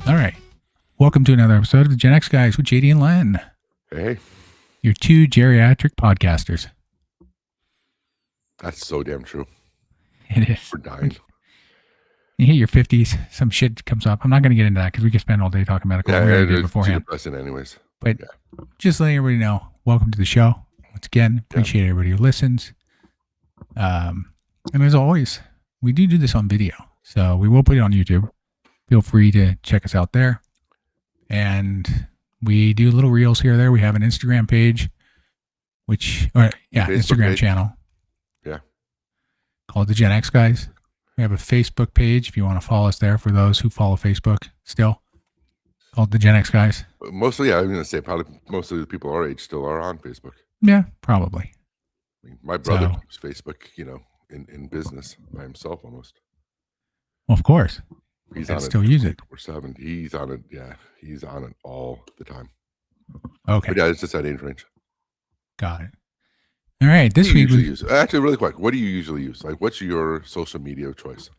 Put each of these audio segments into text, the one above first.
All right. Welcome to another episode of the GenX Guys with JD and Len. Hey, Your two geriatric podcasters. that's so damn true. It is. We're dying. You hit your 50s, some shit comes up. I'm not going to get into that because we could spend all day talking medical. Yeah, we already it's did too beforehand. depressing anyways. But just letting everybody know, welcome to the show. Once again, appreciate everybody who listens. And as always, we do this on video. So we will put it on YouTube. Feel free to check us out there. And we do little reels here or there. We have an Instagram page, Instagram page. channel. Yeah. Called the GenX Guys. We have a Facebook page if you want to follow us there for those who follow Facebook still. Called the GenX Guys. But mostly, I'm going to say probably most of the people our age still are on Facebook. Yeah, probably. I mean, my brother keeps Facebook, in business by himself almost. Well, of course. He's on still it use it. 24/7. He's on it. Yeah, he's on it all the time. Okay. But yeah, it's just that age range. Got it. All right. This week, actually, really quick, what do you usually use? Like, what's your social media choice?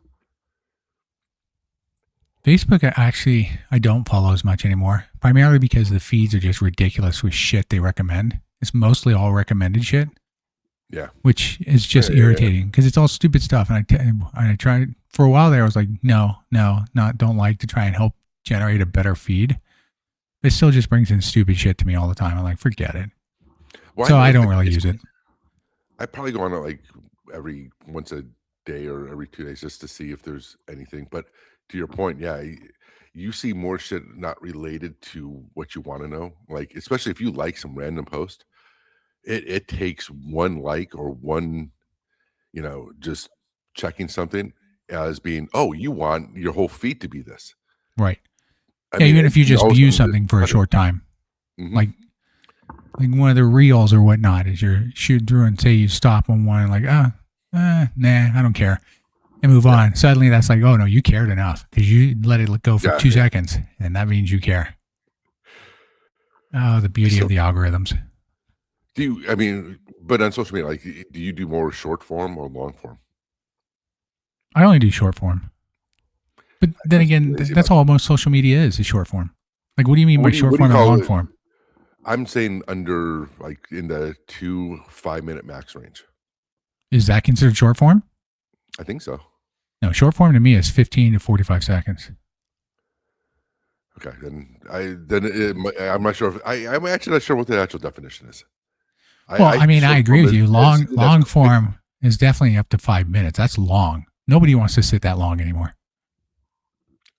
Facebook, I don't follow as much anymore, primarily because the feeds are just ridiculous with shit they recommend. It's mostly all recommended shit. Yeah. Which is just irritating because it's all stupid stuff. And I tried for a while there. I was like, don't like to try and help generate a better feed. It still just brings in stupid shit to me all the time. I'm like, forget it. Well, so I don't really use it. I probably go on it like every once a day or every 2 days just to see if there's anything. But to your point, yeah, you see more shit not related to what you want to know. Like, especially if you like some random post, it takes one like or one, just checking something as being, oh, you want your whole feed to be this. Right. I mean, even if you just view something for a short time, like one of the reels or whatnot, as you're shooting through and say you stop on one and like, nah, I don't care. And move on. Suddenly that's like, oh no, you cared enough because you let it go for 2 seconds. And that means you care. Oh, the beauty of the algorithms. But on social media, like, do you do more short form or long form? I only do short form. But then again, that's all most social media is short form. Like, what do you mean by short form and long form? I'm saying under, like, in the 2 5-minute max range. Is that considered short form? I think so. No, short form to me is 15 to 45 seconds. Okay, I'm not sure. I'm actually not sure what the actual definition is. I agree with you. Long form is definitely up to 5 minutes. That's long. Nobody wants to sit that long anymore.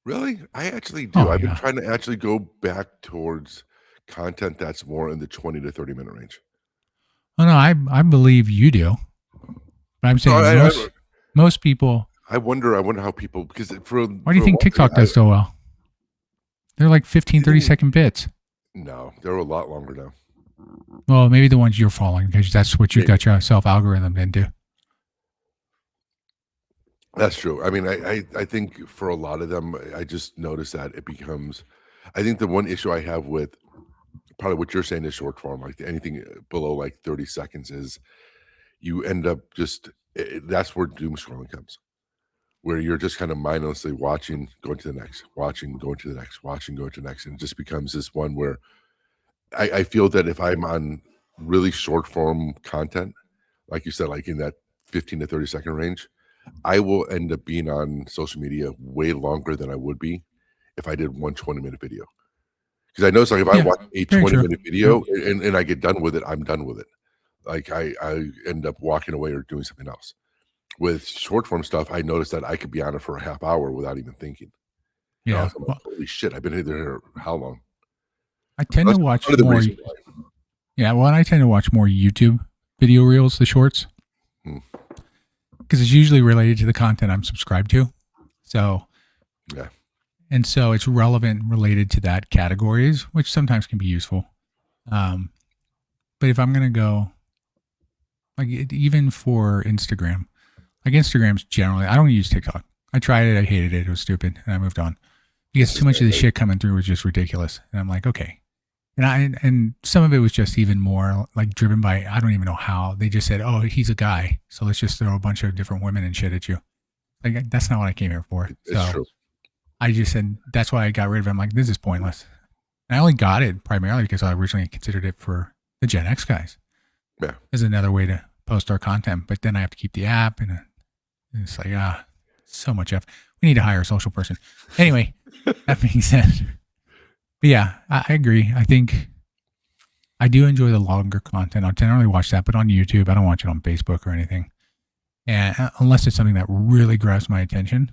Really? I actually do. I've been trying to actually go back towards content that's more in the 20 to 30 minute range. Oh no, I believe you do. But I'm saying most people. I wonder how people, because why do you think TikTok does so well? They're like 15, 30-second bits. No, they're a lot longer now. Well, maybe the ones you're following because that's what you've got yourself algorithmed into. That's true. I mean, I think for a lot of them, I just noticed that it becomes, I think the one issue I have with probably what you're saying is short form, like anything below like 30 seconds is you end up that's where doom scrolling comes, where you're just kind of mindlessly watching, going to the next, watching, going to the next, watching, going to the next. And it just becomes this one where I feel that if I'm on really short form content, like you said, like in that 15 to 30 second range, I will end up being on social media way longer than I would be if I did one 20-minute video. Because I know it's like if I watch a 20-minute video and I get done with it, I'm done with it. Like I end up walking away or doing something else. With short form stuff, I noticed that I could be on it for a half hour without even thinking. Yeah. Holy shit, I've been here how long? I tend to watch more. Yeah, well, I tend to watch more YouTube video reels, the shorts. Because it's usually related to the content I'm subscribed to. So, yeah. And so it's relevant related to that categories, which sometimes can be useful. But if I'm going to go, like even for Instagram, like Instagram's generally, I don't use TikTok. I tried it. I hated it. It was stupid. And I moved on. Because too much of the shit coming through was just ridiculous. And I'm like, okay. And some of it was just even more like driven by, I don't even know how. They just said, oh, he's a guy, so let's just throw a bunch of different women and shit at you. Like, that's not what I came here for. It's true. I just said that's why I got rid of it. I'm like, this is pointless. And I only got it primarily because I originally considered it for the Gen X guys Yeah. as another way to post our content. But then I have to keep the app, and it's like so much effort. We need to hire a social person. Anyway, that being said, but yeah, I agree. I think I do enjoy the longer content. I generally watch that, but on YouTube, I don't watch it on Facebook or anything. And unless it's something that really grabs my attention.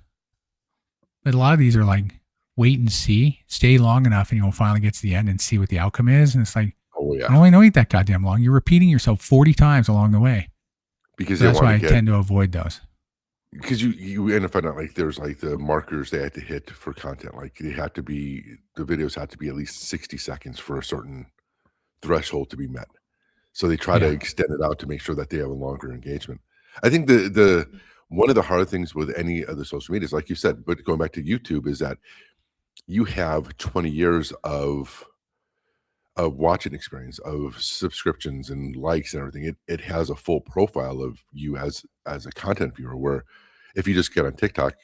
But a lot of these are like wait and see, stay long enough, and you'll finally get to the end and see what the outcome is. And it's like, Oh I yeah. don't want to wait that goddamn long. You're repeating yourself 40 times along the way. Because So they that's want why to I get, tend to avoid those. because you end up finding out like there's like the markers they have to hit for content. Like they have to be, the videos have to be at least 60 seconds for a certain threshold to be met. So they try to Yeah. extend it out to make sure that they have a longer engagement. I think the one of the hard things with any of the social medias, like you said, but going back to YouTube, is that you have 20 years of watching experience, of subscriptions and likes and everything. It has a full profile of you as a content viewer. Where if you just get on TikTok,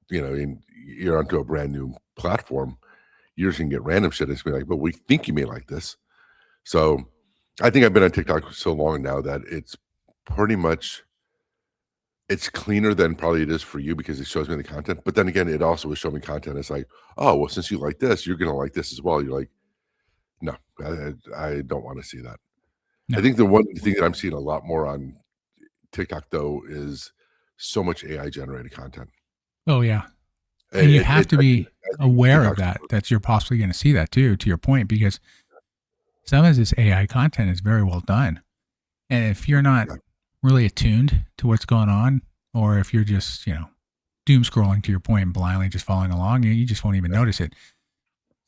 and you're onto a brand new platform, you're just gonna get random shit. It's gonna be like, but we think you may like this. So I think I've been on TikTok so long now that it's pretty much it's cleaner than probably it is for you because it shows me the content. But then again, it also is showing me content. It's like, oh well, since you like this, you're gonna like this as well. You're like, no, I don't want to see that. I No. think the one thing that I'm seeing a lot more on TikTok though is so much AI generated content. Oh, yeah. And you It, have it, to be I think aware of TikTok's that, that you're possibly going to see that too, to your point, because some of this AI content is very well done. And if you're not yeah, really attuned to what's going on, or if you're just, doom scrolling to your point and blindly just following along, you just won't even yeah. notice it.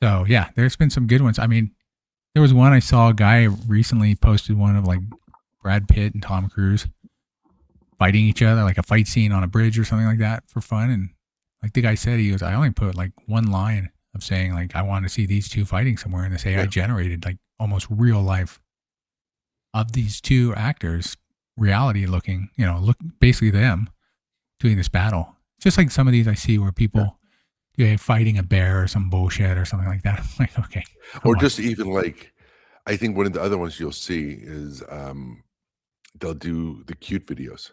So yeah, there's been some good ones. I mean, there was one I saw a guy recently posted one of like Brad Pitt and Tom Cruise fighting each other, like a fight scene on a bridge or something like that for fun. And like the guy said, he goes, I only put like one line of saying like I want to see these two fighting somewhere, and this AI Yeah. generated like almost real life of these two actors, reality looking, look basically them doing this battle. Just like some of these I see where Yeah. people fighting a bear or some bullshit or something like that. I'm like, okay, come Or on. just even like, I think one of the other ones you'll see is they'll do the cute videos,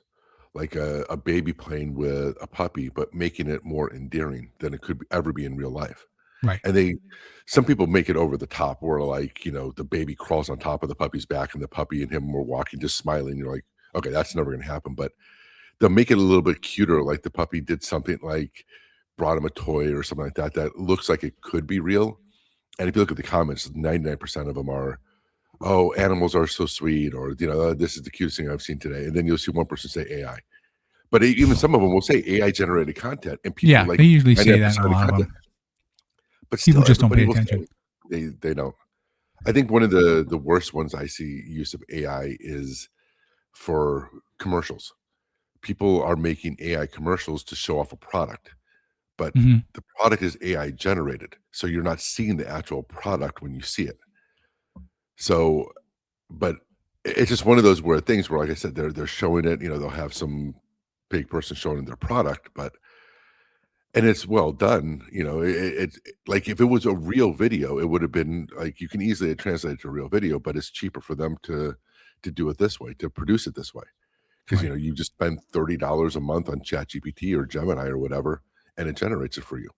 like a baby playing with a puppy, but making it more endearing than it could ever be in real life. Right. And some people make it over the top where like, the baby crawls on top of the puppy's back and the puppy and him were walking, just smiling. You're like, okay, that's never going to happen. But they'll make it a little bit cuter. Like the puppy did something like brought him a toy or something like that, that looks like it could be real. And if you look at the comments, 99% of them are, oh, animals are so sweet, or, this is the cutest thing I've seen today. And then you'll see one person say AI. But even some of them will say AI generated content and people Yeah, like they usually say that in 99% a of the lot of content, them. but People still just don't everybody pay will attention. say they don't. I think one of the worst ones I see use of AI is for commercials. People are making AI commercials to show off a product, but Hmm. the product is AI generated, so you're not seeing the actual product when you see it. So, but it's just one of those where things where, like I said, they're showing it, they'll have some big person showing their product, but and it's well done, like if it was a real video, it would have been like you can easily translate it to a real video, but it's cheaper for them to do it this way, to produce it this way. Because Right. you just spend $30 a month on ChatGPT or Gemini or whatever, and it generates it for you.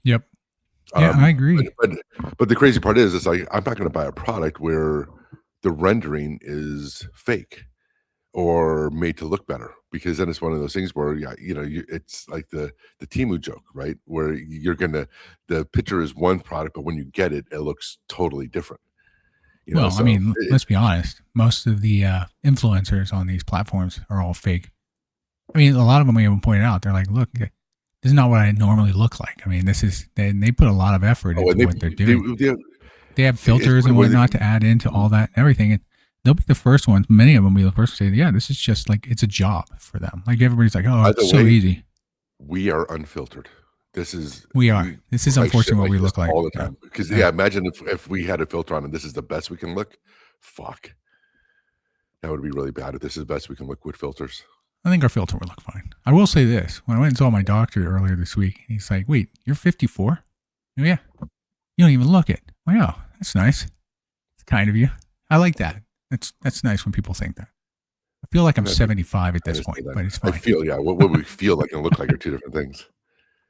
Yep. Yeah, I Um, but agree. but the crazy part is, it's like I'm not gonna buy a product where the rendering is fake or made to look better, because then it's one of those things where, yeah, it's like the Temu joke, right? Where the picture is one product, but when you get it, it looks totally different, Well, I so mean, let's be honest. Most of the influencers on these platforms are all fake. I mean, a lot of them even pointed out, they're like, look, this is not what I normally look like. I mean, they put a lot of effort oh, into and what they're they doing. they They have it's filters funny and when whatnot to add into all that and everything. And they'll be the first ones. Many of them will be the first to say, yeah, this is just like, it's a job for them. Like everybody's like, oh, by it's the so way, easy. we are unfiltered. This is We are. we This is write shit unfortunately what like we this look like. all the Yeah. time because, Yeah. yeah, imagine if we had a filter on and this is the best we can look. Fuck. That would be really bad if this is the best we can look with filters. I think our filter would look fine. I will say this: when I went and saw my doctor earlier this week, he's like, "Wait, you're 54? Oh, yeah, you don't even look it." I'm like, oh, that's nice. It's kind of you. I like that. That's nice when people think that. I feel like I'm 75 at this point, but it's I fine. feel, yeah. What we feel like and look like are two different things.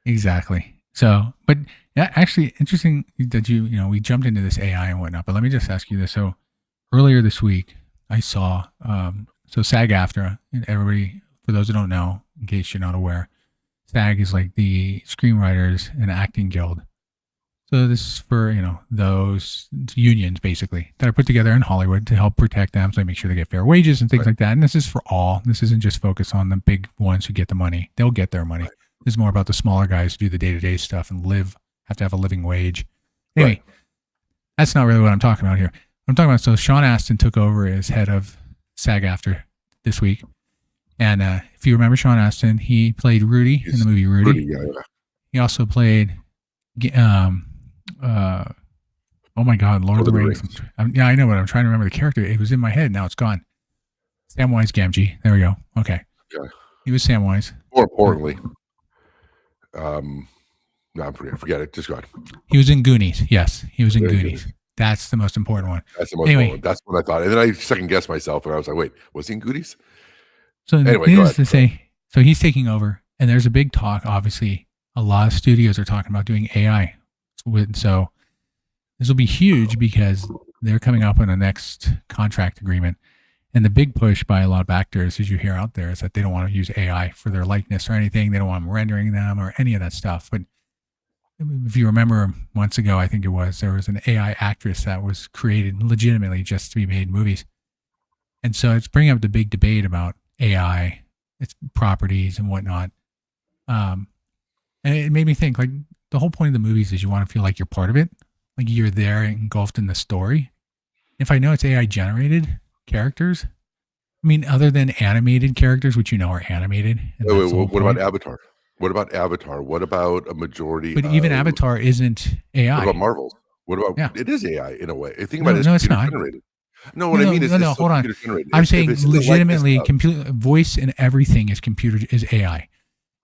Exactly. So, but yeah, actually, interesting that we jumped into this AI and whatnot. But let me just ask you this. So earlier this week, I saw so SAG-AFTRA, and everybody, for those who don't know, in case you're not aware, SAG is like the Screenwriters and Acting Guild. So this is for those unions basically that are put together in Hollywood to help protect them, so they make sure they get fair wages and things like that. And this is for all. This isn't just focused on the big ones who get the money. They'll get their money. This is more about the smaller guys who do the day-to-day stuff and have to have a living wage. Anyway, that's not really what I'm talking about here. What I'm talking about, so Sean Astin took over as head of SAG-AFTRA this week. And if you remember Sean Astin, he played Rudy in the movie Rudy. Yeah. He also played oh my God, Lord of the Rings. Yeah, I know, but I'm trying to remember the character. It was in my head. Now it's gone. Samwise Gamgee. There we go. Okay. Yeah. He was Samwise. More importantly, no, forget it. Just go ahead. He was in Goonies. Yes, he was in Goonies. That's the most important one. That's the most important one. That's what I thought. And then I second guessed myself, and I was like, wait, was he in Goonies? So anyway, needless to say, so he's taking over, and there's a big talk. Obviously, a lot of studios are talking about doing AI. So this will be huge because they're coming up on a next contract agreement. And the big push by a lot of actors, as you hear out there, is that they don't want to use AI for their likeness or anything. They don't want them rendering them or any of that stuff. But if you remember months ago, I think there was an AI actress that was created legitimately just to be made in movies. And so it's bringing up the big debate about AI, its properties and whatnot. And it made me think, like, the whole point of the movies is you want to feel like you're part of it. Like you're there engulfed in the story. If I know it's AI generated characters, I mean, other than animated characters, which are animated. Wait, what about Avatar? What about Avatar? What about a majority? But even Avatar isn't AI. What about Marvel? What about it is AI in a way. Think about it. No, it's not. Generated. No, what I mean is hold on. I'm saying legitimately, voice and everything is AI.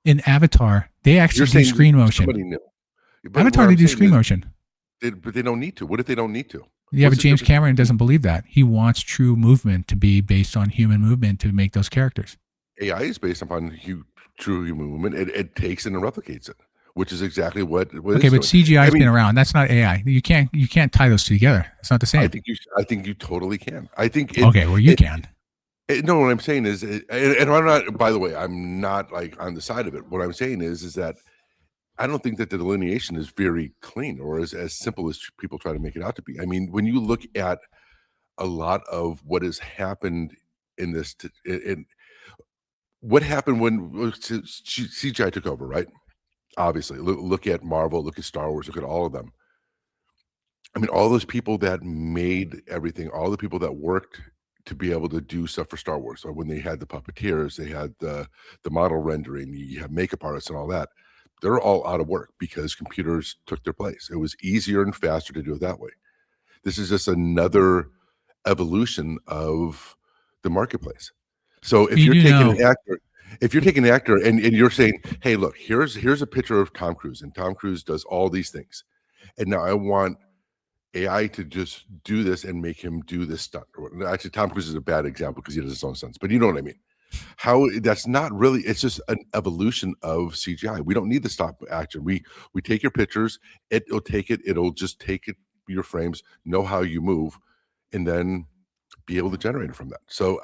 In Avatar, they actually do screen motion. Avatar, they do screen motion. But they don't need to. What if they don't need to? Yeah, but James Cameron doesn't believe that. He wants true movement to be based on human movement to make those characters. AI is based upon true human movement. It takes it and replicates it, which is exactly what okay, but CGI has been around. That's not AI. You can't tie those two together. It's not the same. I think you totally can. I think you can. No, what I'm saying is, and I'm not. By the way, I'm not like on the side of it. What I'm saying is that I don't think that the delineation is very clean or as simple as people try to make it out to be. I mean, when you look at a lot of what has happened in this, what happened when CGI took over, right? Obviously, look at Marvel, look at Star Wars, look at all of them. I mean, all those people that made everything, all the people that worked to be able to do stuff for Star Wars. So when they had the puppeteers, they had the model rendering, you have makeup artists and all that. They're all out of work because computers took their place. It was easier and faster to do it that way. This is just another evolution of the marketplace. So if you're taking an actor and you're saying, hey, look, here's a picture of Tom Cruise, and Tom Cruise does all these things. And now I want AI to just do this and make him do this stunt. Actually, Tom Cruise is a bad example because he does his own stunts, but you know what I mean. How that's not really, it's just an evolution of CGI. We don't need the stop action. We take your pictures, it'll just take your frames, know how you move, and then be able to generate it from that. So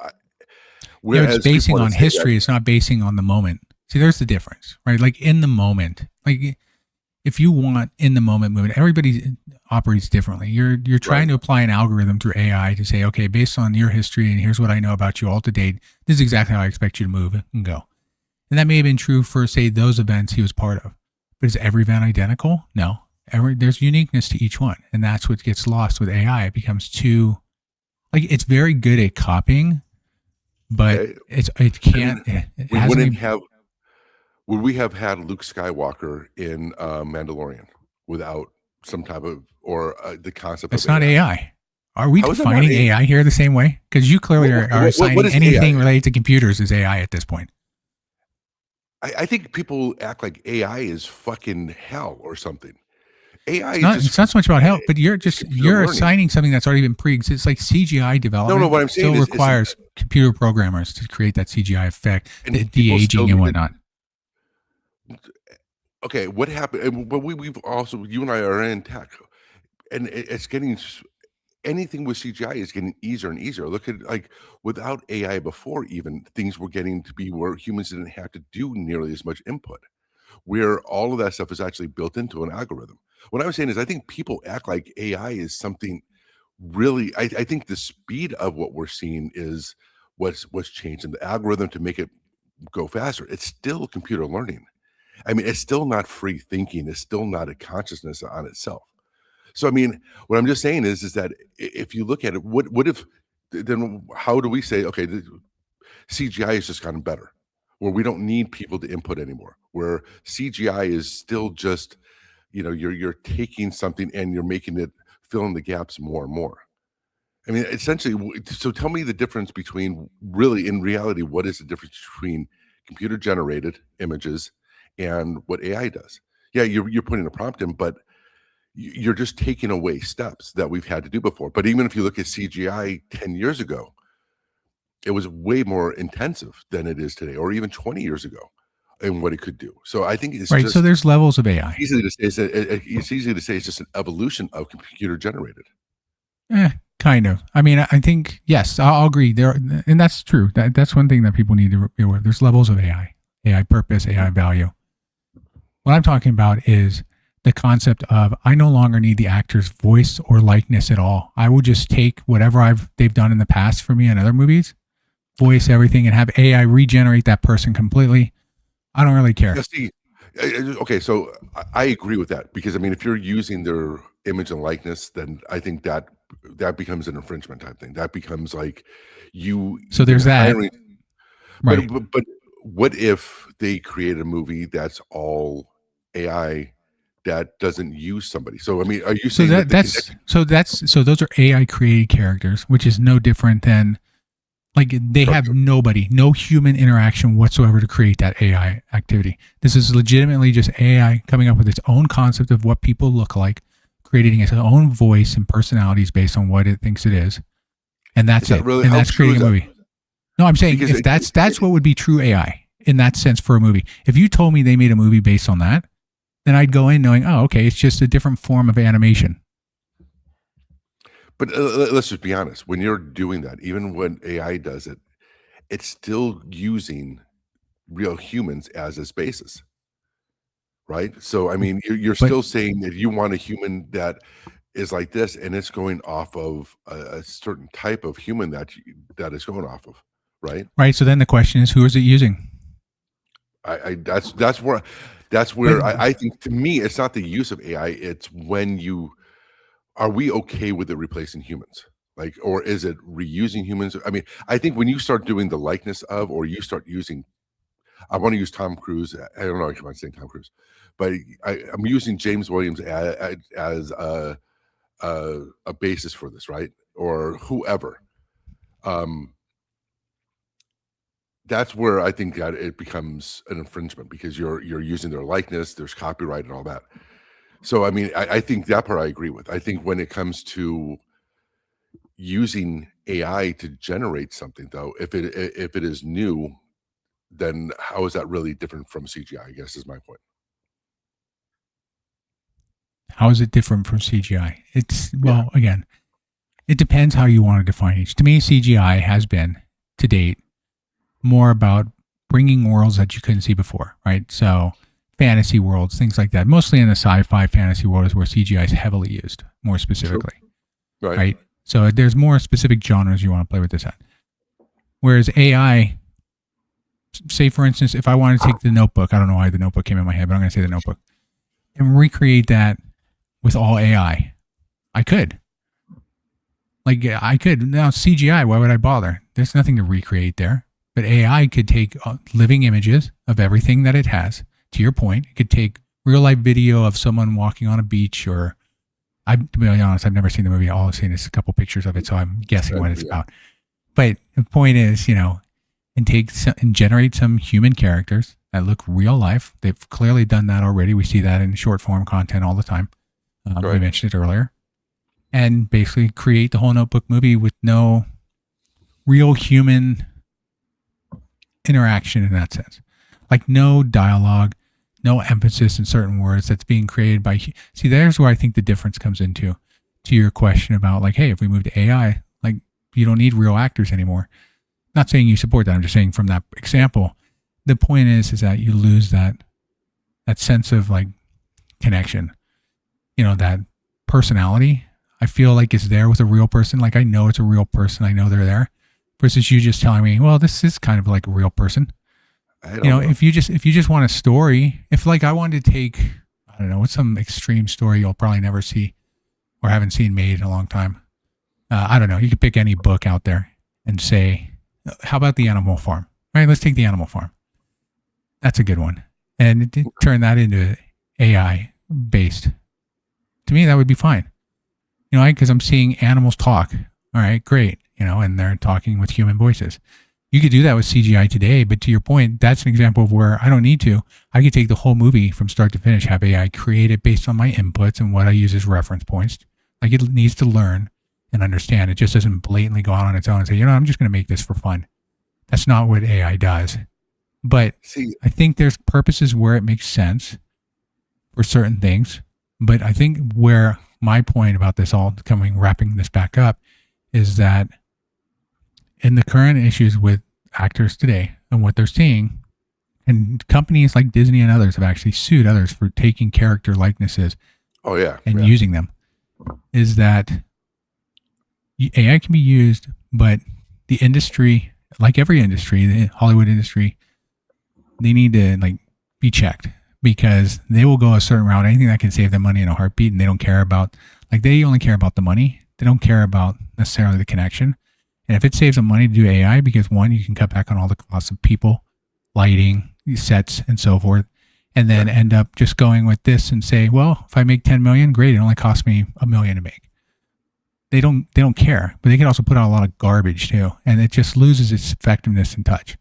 it's basing on history, it's not basing on the moment. See, there's the difference, right? Like in the moment, like if you want in the moment movement, everybody operates differently. You're trying to apply an algorithm through AI to say, okay, based on your history and here's what I know about you all to date, this is exactly how I expect you to move and go. And that may have been true for, say, those events he was part of. But is every event identical? No. There's uniqueness to each one. And that's what gets lost with AI. It becomes too, like, it's very good at copying, but it can't. Would we have had Luke Skywalker in Mandalorian without some type of the concept? It's not AI. Are we defining AI here the same way? Because you clearly are assigning anything related to computers as AI at this point. I think people act like AI is fucking hell or something. AI It's is not. just It's not so much about help, but it's computer you're learning. assigning something that's already been pre-existing. It's like CGI No, development what I'm saying still is requires computer programmers to create that CGI effect, and the people still de-aging and need to whatnot. okay, what happened but we've also you and I are in tech, and it's getting anything with CGI is getting easier and easier. Look at like without AI before even things were getting to be where humans didn't have to do nearly as much input, where all of that stuff is actually built into an algorithm. What I'm saying is I think people act like AI is something really I think the speed of what we're seeing is what's changed in the algorithm to make it go faster. It's still computer learning. I mean, it's still not free thinking. It's still not a consciousness on itself. So, I mean, what I'm just saying is that if you look at it, what if then how do we say, okay, CGI has just gotten better, where we don't need people to input anymore, where CGI is still just, you're taking something and you're making it fill in the gaps more and more. I mean, essentially, so tell me the difference between really, in reality, what is the difference between computer generated images and what AI does? Yeah, you're putting a prompt in, but you're just taking away steps that we've had to do before. But even if you look at CGI 10 years ago, it was way more intensive than it is today, or even 20 years ago, and what it could do. So I think it's Right. So just there's levels of AI. easy to say. It's easy to say it's just an evolution of computer generated. Kind of. I mean, I think yes, I'll agree there, and that's true. That's one thing that people need to be aware of. There's levels of AI, AI purpose, AI value. What I'm talking about is the concept of I no longer need the actor's voice or likeness at all. I will just take whatever they've done in the past for me in other movies, voice everything, and have AI regenerate that person completely. I don't really Now, care. see, okay, so I agree with that because I mean, if you're using their image and likeness, then I think that becomes an infringement type thing. That becomes like you So then there's that. hiring. But Right. but, but what if they create a movie that's all AI that doesn't use somebody? So I mean, are you So saying that they can? so those are AI created characters, which is no different than like they have Cartoon? no human interaction whatsoever to create that AI activity. This is legitimately just AI coming up with its own concept of what people look like, creating its own voice and personalities based on what it thinks it is, and Is that's that it. really And how that's true creating is a that? movie. No, I'm saying Because if that's what would be true AI in that sense for a movie. If you told me they made a movie based on that, then I'd go in knowing, oh, okay, it's just a different form of animation. but let's just be honest. When you're doing that, even when AI does it, it's still using real humans as its basis, right? So I mean, you're But still saying that you want a human that is like this, and it's going off of a certain type of human that is going off of, right? right, so then the question is, who is it using? I that's where But I think to me it's not the use of AI. It's when you are we okay with it replacing humans? Like, or is it reusing humans? I mean, I think when you start doing the likeness of, or you start using, I want to use Tom Cruise. I don't know if I'm saying Tom Cruise, but I'm using James Williams as a basis for this, right? Or whoever. Um, that's where I think that it becomes an infringement because you're using their likeness, there's copyright and all that. So I mean, I think that part I agree with. I think when it comes to using AI to generate something, though, if it is new, then how is that really different from CGI? I guess is my point. how is it different from CGI? It's, Yeah, well, again, it depends how you want to define it. To me, CGI has been, to date, more about bringing worlds that you couldn't see before, right? So fantasy worlds, things like that. Mostly in the sci-fi fantasy world is where CGI is heavily used, more true. specifically, Right. right? So there's more specific genres you want to play with this at. Whereas AI, say for instance, if I wanted to take the Notebook, I don't know why the Notebook came in my head, but I'm going to say the Notebook, and recreate that with all AI, I could. Like I could now CGI. Why would I bother? There's nothing to recreate there. But AI could take living images of everything that it has. To your point, it could take real life video of someone walking on a beach, or to be honest, I've never seen the movie. All I've seen is a couple pictures of it, so I'm guessing what it's Yeah. about. But the point is, and take some, and generate some human characters that look real life. They've clearly done that already. We see that in short form content all the time. We Right. mentioned it earlier. And basically create the whole Notebook movie with no real human interaction in that sense. Like no dialogue, no emphasis in certain words that's being created by. See, there's where I think the difference comes into to your question about like, hey, if we move to AI, like you don't need real actors anymore. Not saying you support that. I'm just saying from that example, the point is that you lose that sense of like connection. You know, that personality. I feel like is there with a real person. Like I know it's a real person. I know they're there. Versus you just telling me, well, this is kind of like a real person. I You don't know, know. if you just want a story, if like I wanted to take, I don't know, what's some extreme story you'll probably never see or haven't seen made in a long time. I don't know. You could pick any book out there and say, how about the Animal Farm? All right, let's take the Animal Farm. That's a good one, and turn that into AI based. To me, that would be fine. You know, because I'm seeing animals talk. All right, great. You know, and they're talking with human voices. You could do that with CGI today, but to your point, that's an example of where I don't need to. I could take the whole movie from start to finish, have AI create it based on my inputs and what I use as reference points. Like it needs to learn and understand. It just doesn't blatantly go out on its own and say, you know, I'm just going to make this for fun. That's not what AI does. But See, I think there's purposes where it makes sense for certain things. But I think where my point about this all coming, wrapping this back up, is that in the current issues with actors today and what they're seeing, and companies like Disney and others have actually sued others for taking character likenesses oh yeah, and yeah. using them, is that AI can be used, but the industry, like every industry, the Hollywood industry, they need to like be checked because they will go a certain route. Anything that can save them money in a heartbeat, and they don't care about like they only care about the money. They don't care about necessarily the connection. And if it saves them money to do AI, because one, you can cut back on all the costs of people, lighting, sets, and so forth, and then Right. end up just going with this and say, well, if I make 10 million, great. It only cost me $1 million to make. They don't care, but they can also put out a lot of garbage too, and it just loses its effectiveness and touch.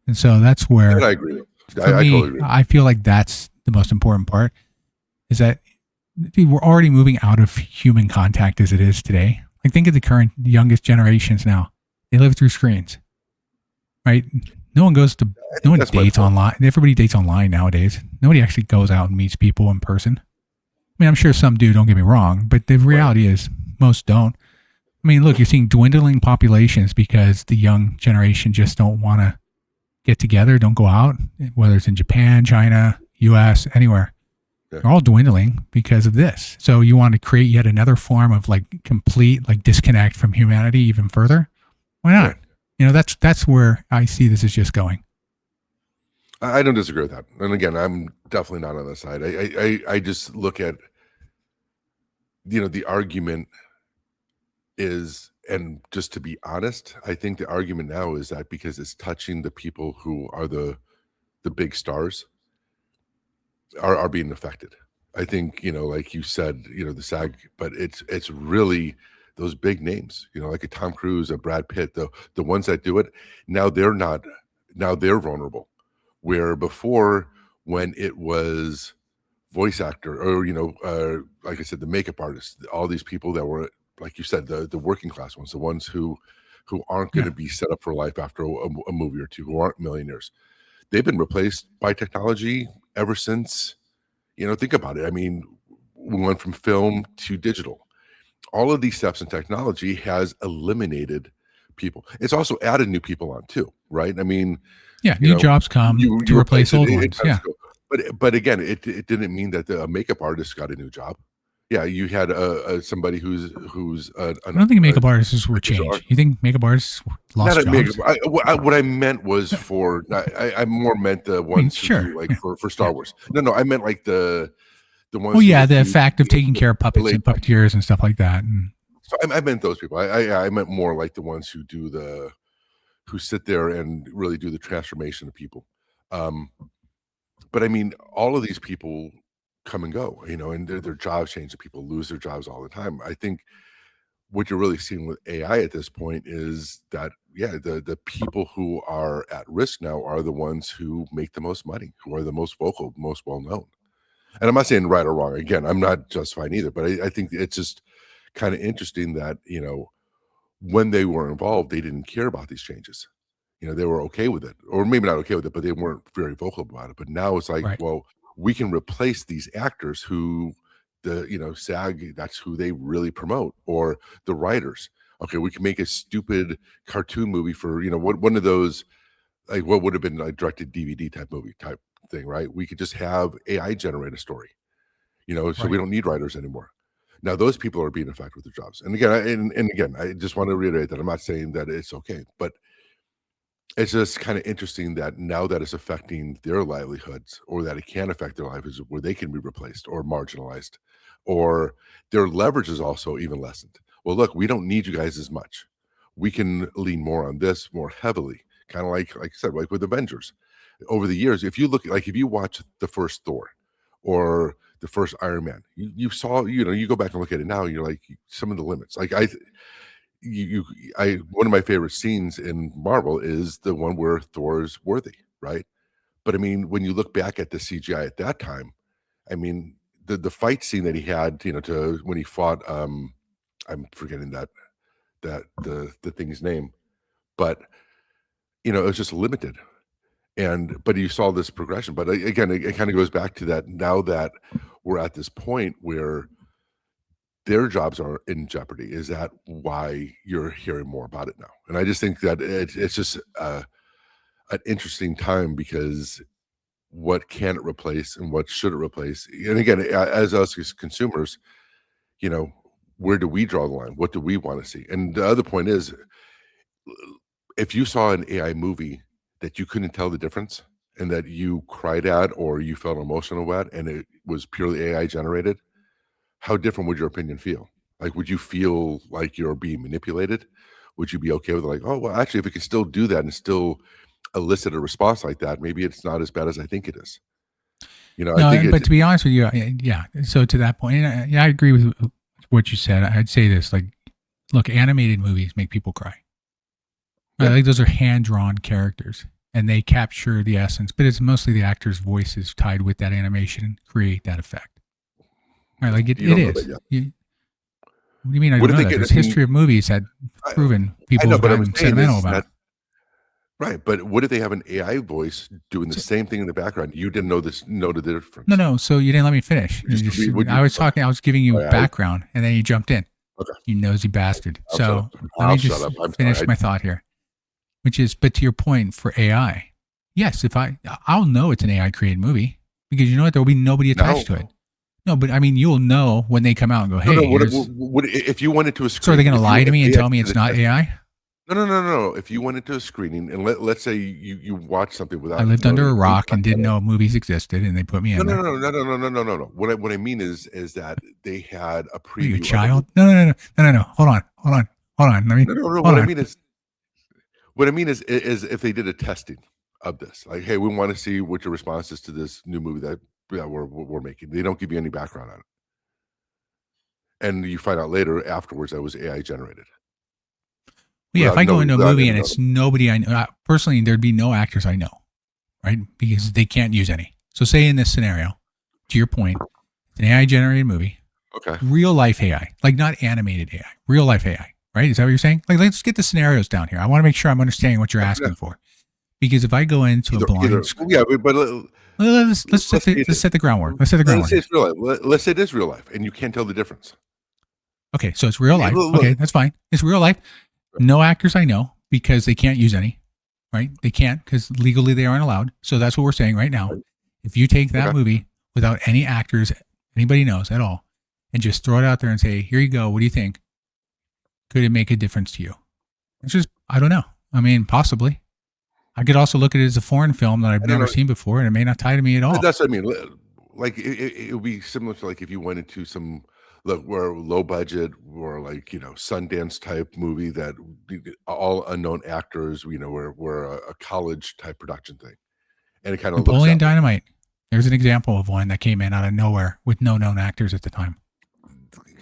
And so that's That where I agree with. for I totally me, agree. I feel like that's the most important part is that dude, we're already moving out of human contact as it is today. Like think of the current youngest generations now. They live through screens, right? No one goes to I no think one that's my dates point. online. Everybody dates online nowadays. Nobody actually goes out and meets people in person. I mean, I'm sure some do, don't get me wrong, but the Right. reality is most don't. I mean, look, you're seeing dwindling populations because the young generation just don't want to get together, don't go out, whether it's in Japan, China, US, anywhere. Yeah. They're all dwindling because of this. So you want to create yet another form of like complete like disconnect from humanity even further? Why Yeah. not? You know, that's where I see this is just going. I don't disagree with that. And again, I'm definitely not on the side. I just look at the argument is, and just to be honest, I think the argument now is that because it's touching the people who are the big stars are being affected. I think, like you said, the SAG, but it's really those big names, like a Tom Cruise, a Brad Pitt, the ones that do it, now they're not now they're vulnerable. Where before when it was voice actor or like I said, the makeup artists, all these people that were like you said, the working class ones, the ones who aren't going Yeah. to be set up for life after a movie or two, who aren't millionaires. They've been replaced by technology ever since. Think about it. I mean, we went from film to digital. All of these steps in technology has eliminated people. It's also added new people on too, right? I mean, Yeah. you New know, jobs come you to replace replace it, old it ones. kind of Yeah. go. But again, it didn't mean that the makeup artist got a new job. Yeah, you had somebody who's I don't think a makeup artists were digital art. changed. You think makeup artists Not lost a makeup. jobs? What I meant was I for I more meant the mean, ones who sure. do like Yeah. for Yeah. Star Wars. No, I meant like the Oh ones who yeah, would the do fact of taking the care of puppets and latex. puppeteers and stuff like that. And So I meant those people. I meant more like the ones who do who sit there and really do the transformation of people. Um, but I mean, all of these people come and go, and their jobs change. And people lose their jobs all the time. I think what you're really seeing with AI at this point is that, yeah, the people who are at risk now are the ones who make the most money, who are the most vocal, most well known. And I'm not saying right or wrong. Again, I'm not justifying either, but I think it's just kind of interesting that, when they were involved, they didn't care about these changes. They were okay with it, or maybe not okay with it, but they weren't very vocal about it. But now it's like, Right. well, we can replace these actors who SAG, that's who they really promote, or the writers. Okay, we can make a stupid cartoon movie for, what one of those, like what would have been like directed DVD type movie type thing, right? We could just have AI generate a story, so we Right. don't need writers anymore. Now those people are being affected with their jobs. And again, and again, I just want to reiterate that I'm not saying that it's okay, but it's just kind of interesting that now that it's affecting their livelihoods, or that it can affect their lives where they can be replaced or marginalized, or their leverage is also even lessened. Well, look, we don't need you guys as much. We can lean more on this more heavily, kind of like I said, like with Avengers. Over the years, if you look, like if you watch the first Thor or the first Iron Man, you saw, you go back and look at it now, you're like, some of the limits. Like one of my favorite scenes in Marvel is the one where Thor's worthy, right? But I mean, when you look back at the CGI at that time, I mean, the fight scene that he had, to when he fought, I'm forgetting the thing's name, but it was just limited. But you saw this progression. But again, it kind of goes back to that. Now that we're at this point where their jobs are in jeopardy, is that why you're hearing more about it now? And I just think that it's just an interesting time, because what can it replace and what should it replace? And again, as us as consumers, you know, where do we draw the line? What do we want to see? And the other point is, if you saw an AI movie that you couldn't tell the difference, and that you cried at or you felt emotional at, and it was purely AI generated, how different would your opinion feel? Like, would you feel like you're being manipulated? Would you be okay with, like, oh, well, actually, if it can still do that and still elicit a response like that, maybe it's not as bad as I think it is. I think No, but it. to be honest with you, yeah. So to that point, yeah, I agree with what you said. I'd say this: like, look, animated movies make people cry. I Yeah, think those are hand drawn characters, and they capture the essence. But it's mostly the actors' voices tied with that animation create that effect. Right? Like you it don't know that is. yet. What do you mean I What don't if know they that? get? There's I mean, history of movies that I, proven I people know, have but I'm gotten saying sentimental is about that it. right. But what if they have an AI voice doing the So, same thing in the background? You didn't know the no, difference. no. So you didn't let me finish. Would you still be? Would you? I was Okay. talking. I was giving you All right. background, and then you jumped in. Okay. You nosy bastard. I'll shut up. So let me I'll shut just up. I'm finish sorry. my thought here, which is, but to your point for AI, yes, if I'll know it's an AI created movie because you know what, there will be nobody No. attached to it. No, but I mean, you'll know when they come out and go, No, no. hey, here's. If you went into a So are they screening, going to lie to if me and they tell me actually it's did a not test, AI? no, no, no, no, no. If you went into a screening and let's say you watch something I without lived under knowing a any rock and didn't background. know movies existed, and they put me No, in no, there. no, no, no, no, no, no, no, no. What I mean is that they had a What are you, a preview of a child? movie. No, no, no, no, no, no, no. Hold on. Let me No, no, no. hold What I on. mean is, if they did a testing of this, like, hey, we want to see what your response is to this new movie that we're making. They don't give you any background on it, and you find out later afterwards that it was AI generated Well, yeah, if I go into a without movie ever and knowing. it's nobody I know, personally, there'd be no actors I know, right? Because they can't use any. So, say in this scenario, to your point, it's an AI generated movie, Okay, real life AI, like not animated AI, real life AI, right? Is that what you're saying? Like, let's get the scenarios down here. I want to make sure I'm understanding what you're yeah, asking for. Because if I go into a either blind, well, yeah, but let's say let's set the groundwork. Let's set the let's groundwork say here. it's real life. Let's say it is real life, and you can't tell the difference. Okay, so it's real Yeah, life. look, Okay, that's fine. It's real life. No actors I know because they can't use any, right? They can't because legally they aren't allowed. So that's what we're saying right now. right, If you take that okay. movie without any actors anybody knows at all and just throw it out there and say, here you go, what do you think? Could it make a difference to you? It's just, I don't know. I mean, possibly. I could also look at it as a foreign film that I've I don't never know. seen before and it may not tie to me at all. That's what I mean. Like it would be similar to like if you went into some look where low budget or like Sundance type movie that all unknown actors, were a college type production thing, and it kind of looks Napoleon that way. Dynamite. There's an example of one that came in out of nowhere with no known actors at the time.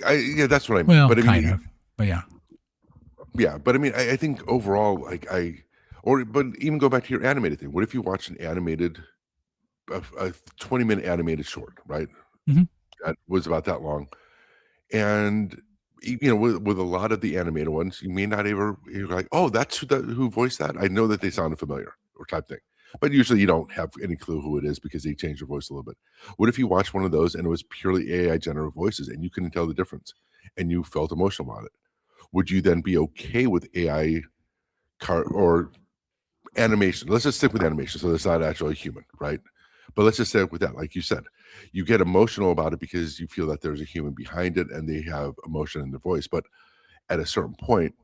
Yeah, that's what I mean. Well, But I kind mean, of. But yeah. Yeah, but I mean, I think overall, like but even go back to your animated thing. What if you watched a 20-minute animated short, right? Mhm. That was about that long, and with a lot of the animated ones, you may not ever you're like, oh, that's who voiced that. I know that they sounded familiar or type thing, but usually you don't have any clue who it is because they changed their voice a little bit. What if you watched one of those and it was purely AI generative voices and you couldn't tell the difference and you felt emotional about it? Would you then be okay with AI or animation? Let's just stick with animation, so it's not actually human, right? But let's just stick with that. Like you said, you get emotional about it because you feel that there's a human behind it and they have emotion in their voice. But at a certain point,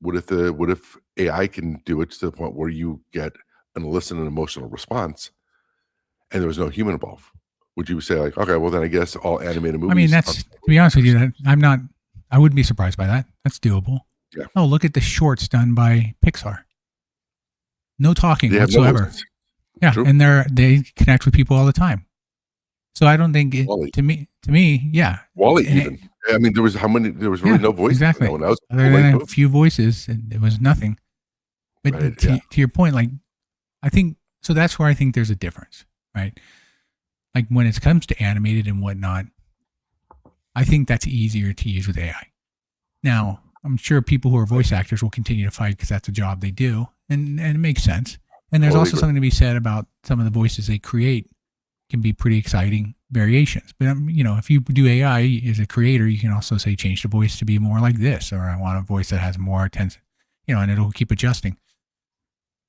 what if AI can do it to the point where you get an elicit an emotional response and there was no human involved? Would you say like, okay, well then I guess all animated I mean, movies are that's to be honest with you, that I wouldn't be surprised by that. That's doable. yeah. Oh, look at the shorts done by Pixar. No talking They have no whatsoever. voices. Yeah, True. and they connect with people all the time. So I don't think it Wally. to me, yeah. Wally And even. I mean, there was really no voice in exactly. that one. That was a Other full than length a movie. few voices, and it was nothing. But Right. Yeah. to your point, like I think so. That's where I think there's a difference, right? Like when it comes to animated and whatnot, I think that's easier to use with AI. Now, I'm sure people who are voice actors will continue to fight because that's a job they do, and it makes sense. And there's Totally also agree. something to be said about some of the voices they create can be pretty exciting variations. But if you do AI as a creator, you can also say change the voice to be more like this, or I want a voice that has more attention, and it'll keep adjusting.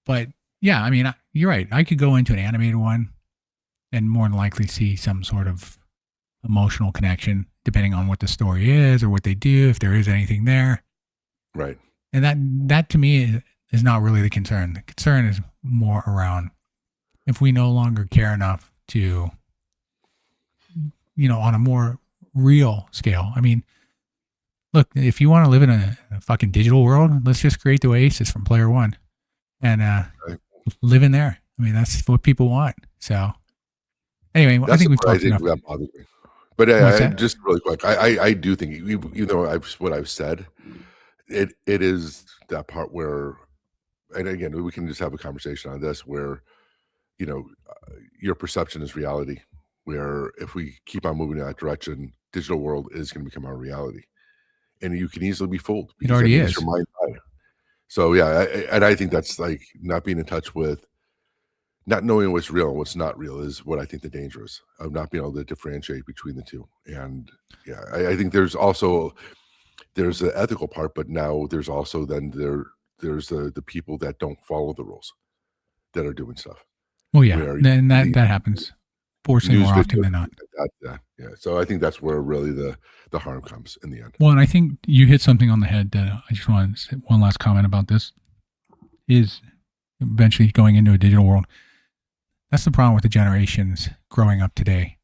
But yeah, I mean, you're right. I could go into an animated one and more than likely see some sort of emotional connection, depending on what the story is or what they do, if there is anything there. Right. And that to me is not really the concern. The concern is more around if we no longer care enough to, on a more real scale. I mean, look, if you want to live in a fucking digital world, let's just create the Oasis from Player One and Right. live in there. I mean, that's what people want. So anyway, I That's think the we've part I talked think enough. that bothers me. But What's I that? just really quick, I do think even though what I've said, it is that part where, and again, we can just have a conversation on this where you know your perception is reality. Where if we keep on moving in that direction, digital world is going to become our reality, and you can easily be fooled It because I already mean it's your is. mind eye. So yeah, and I think that's like not being in touch with not knowing what's real and what's not real is what I think the danger is of not being able to differentiate between the two. And yeah, I think there's the ethical part, but now there's also then there's the people that don't follow the rules that are doing stuff Well, yeah, where then that the that happens, fortunately, news more videos often than and not. things like that. Yeah, yeah. So I think that's where really the harm comes in the end. Well, and I think you hit something on the head that I just want to say one last comment about this is eventually going into a digital world. That's the problem with the generations growing up today.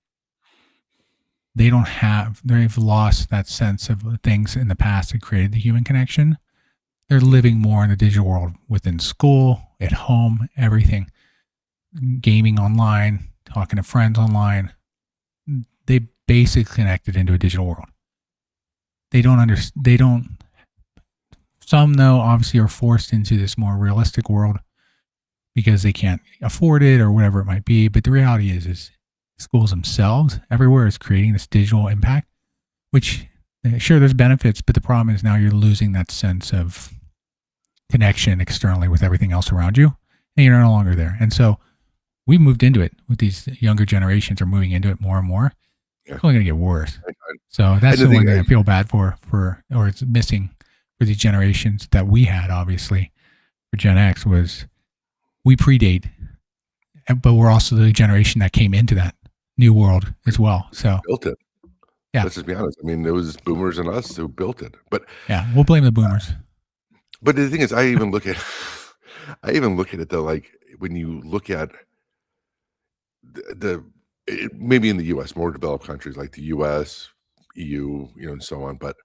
They've lost that sense of things in the past that created the human connection. They're living more in the digital world within school, at home, everything, gaming online, talking to friends online. They basically connected into a digital world. They don't understand. They don't. Some though obviously are forced into this more realistic world because they can't afford it or whatever it might be. But the reality is schools themselves everywhere is creating this digital impact, which sure there's benefits, but the problem is now you're losing that sense of connection externally with everything else around you, and you're no longer there. And so we moved into it with these younger generations are moving into it more and more. Yeah. It's only going to get worse. And So that's the the one thing, thing I feel bad for, or it's missing for these generations that we had, obviously, for Gen X was we predate, but we're also the generation that came into that new world as well. So built it. yeah, Let's just be honest. I mean, it was boomers and us who built it. yeah, we'll blame the boomers. But the thing is, I even look at it though, like when you look at maybe in the U.S., more developed countries like the U.S., EU, and so on. But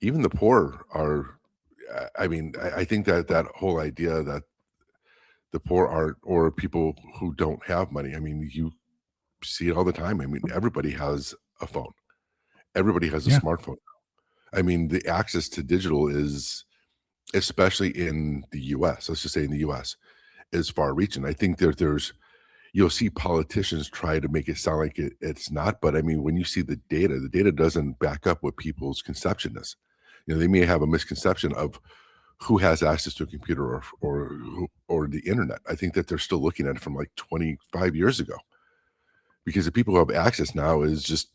even the poor are. I mean, I think that whole idea that the poor aren't or people who don't have money. I mean, you see it all the time. I mean, everybody has a phone. Everybody has a Yeah, smartphone. I mean, the access to digital is, especially in the US, let's just say in the US, is far reaching. I think there's you'll see politicians try to make it sound like it's not, but I mean, when you see the data doesn't back up what people's conception is. They may have a misconception of who has access to a computer or the internet. I think that they're still looking at it from like 25 years ago, because the people who have access now is just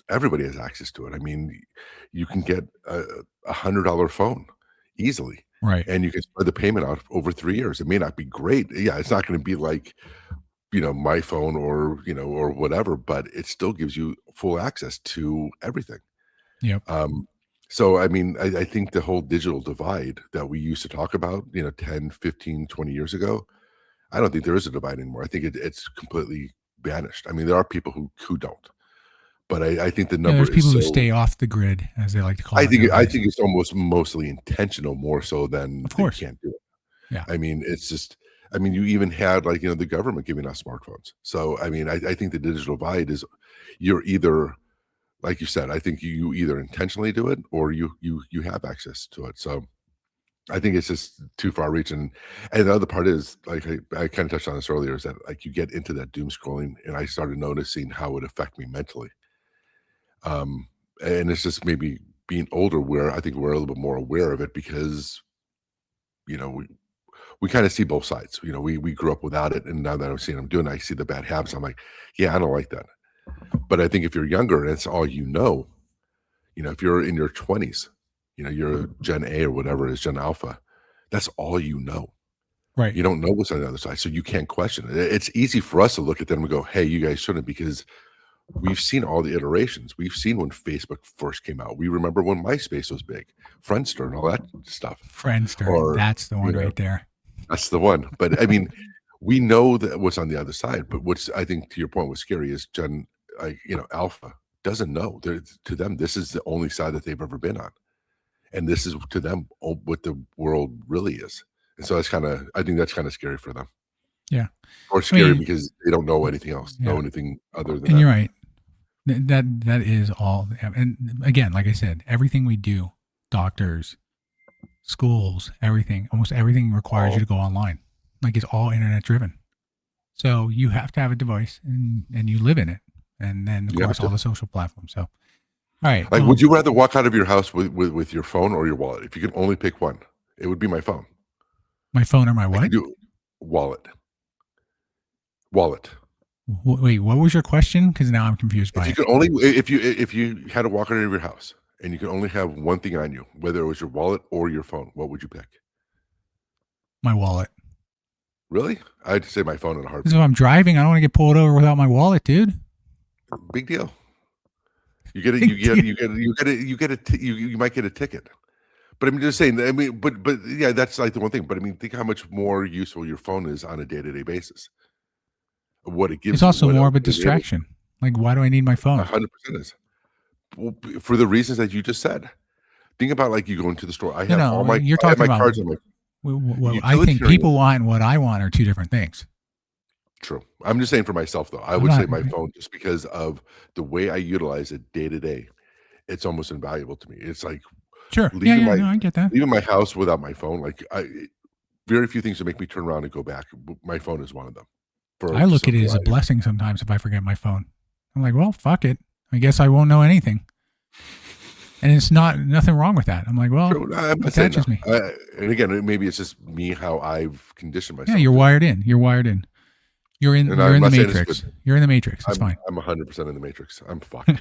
everybody has access to it. I mean, you can get a $100 phone easily, Right. and you can spread the payment out over 3 years. It may not be great. Yeah, it's not gonna be like, my phone or whatever, but it still gives you full access to everything. Yep. So, I mean, I think the whole digital divide that we used to talk about, 10, 15, 20 years ago, I don't think there is a divide anymore. I think it's completely vanished. I mean, there are people who don't, but I think the Yeah, there's number is people who so. stay off the grid, as they like to call I it think I nowadays. think it's almost mostly intentional more so than Of they course. can't do it. Yeah. I mean, it's just I mean, you even had, like, the government giving us smartphones. So, I mean, I think the digital divide is you're either like you said, I think you either intentionally do it or you have access to it. So, I think it's just too far reaching. And the other part is, like, I kinda touched on this earlier, is that, like, you get into that doom scrolling, and I started noticing how it affect me mentally. Um, and it's just maybe being older where I think we're a little bit more aware of it because, you know, we kinda see both sides. We grew up without it, and now that I'm seeing them doing it, I see the bad habits. I'm like, "Yeah, I don't like that." But I think if you're younger and it's all if you're in your 20s, you're Gen A or whatever it is, Gen Alpha, that's all you know. Right. You don't know what's on the other side, so you can't question it. It's easy for us to look at them and go, "Hey, you guys shouldn't," because we've seen all the iterations. We've seen when Facebook first came out. We remember when MySpace was big, Friendster and all that stuff. Friendster. Or, That's the you one know right there. that's the one. But, I mean, we know that what's on the other side, but what's I think to your point, what's scary is Alpha doesn't know. To them, this is the only side that they've ever been on, and this is to them what the world really is. And so I think that's kinda scary for them. Yeah. Or I scary mean, because they don't know anything else, know yeah. anything other than And that. you're right. That is all. And again, like I said, everything we do, doctors, schools, everything, almost everything requires you Oh, to go online. Like it's all internet driven. So you have to have a device and you live in it. And then of you have course all to. the social platforms. So all right. Like, Well, would you rather walk out of your house with your phone or your wallet? If you could only pick one, it would be my phone. my phone or my I could what? do wallet. Wallet. Wait, what was your question? Because now I'm confused If by you it. could only if you had to walk out of your house and you could only have one thing on you, whether it was your wallet or your phone, what would you pick? My wallet. Really? I'd say my phone in a Because if heartbeat. I'm driving, I don't want to get pulled over without my wallet, dude. Big deal. You get it. You Big get deal. you get you get it. You get it. You might get a ticket. But I'm just saying. I mean, but yeah, that's like the one thing. But I mean, think how much more useful your phone is on a day to day basis. What it It's gives you, also what more of a it enables. distraction. Like, why do I need my phone? 100% is. Well, for the reasons that you just said. Think about like you go into the store. No, no, you're I have talking my about cards on my what I think utilitarian. people want and what I want are two different things. True. I'm just saying for myself though. I I'm would say not my phone just because of the way I utilize it day to day. It's almost invaluable to me. It's like sure. Yeah, leaving yeah, my no, I get that. leaving my house without my phone. Like very few things that make me turn around and go back. My phone is one of them for I just look a at it as a variety. blessing sometimes if I forget my phone. I'm like, well, fuck it. I guess I won't know anything. And it's nothing wrong with that. I'm like, well, True. I'm it not saying no. catches me. And again, maybe it's just me how I've conditioned Yeah, myself you're to do it. wired in. You're wired in. You're in And you're I'm in the not saying it's good. matrix. You're in the matrix. It's fine. I'm 100% in the matrix. I'm fucked. All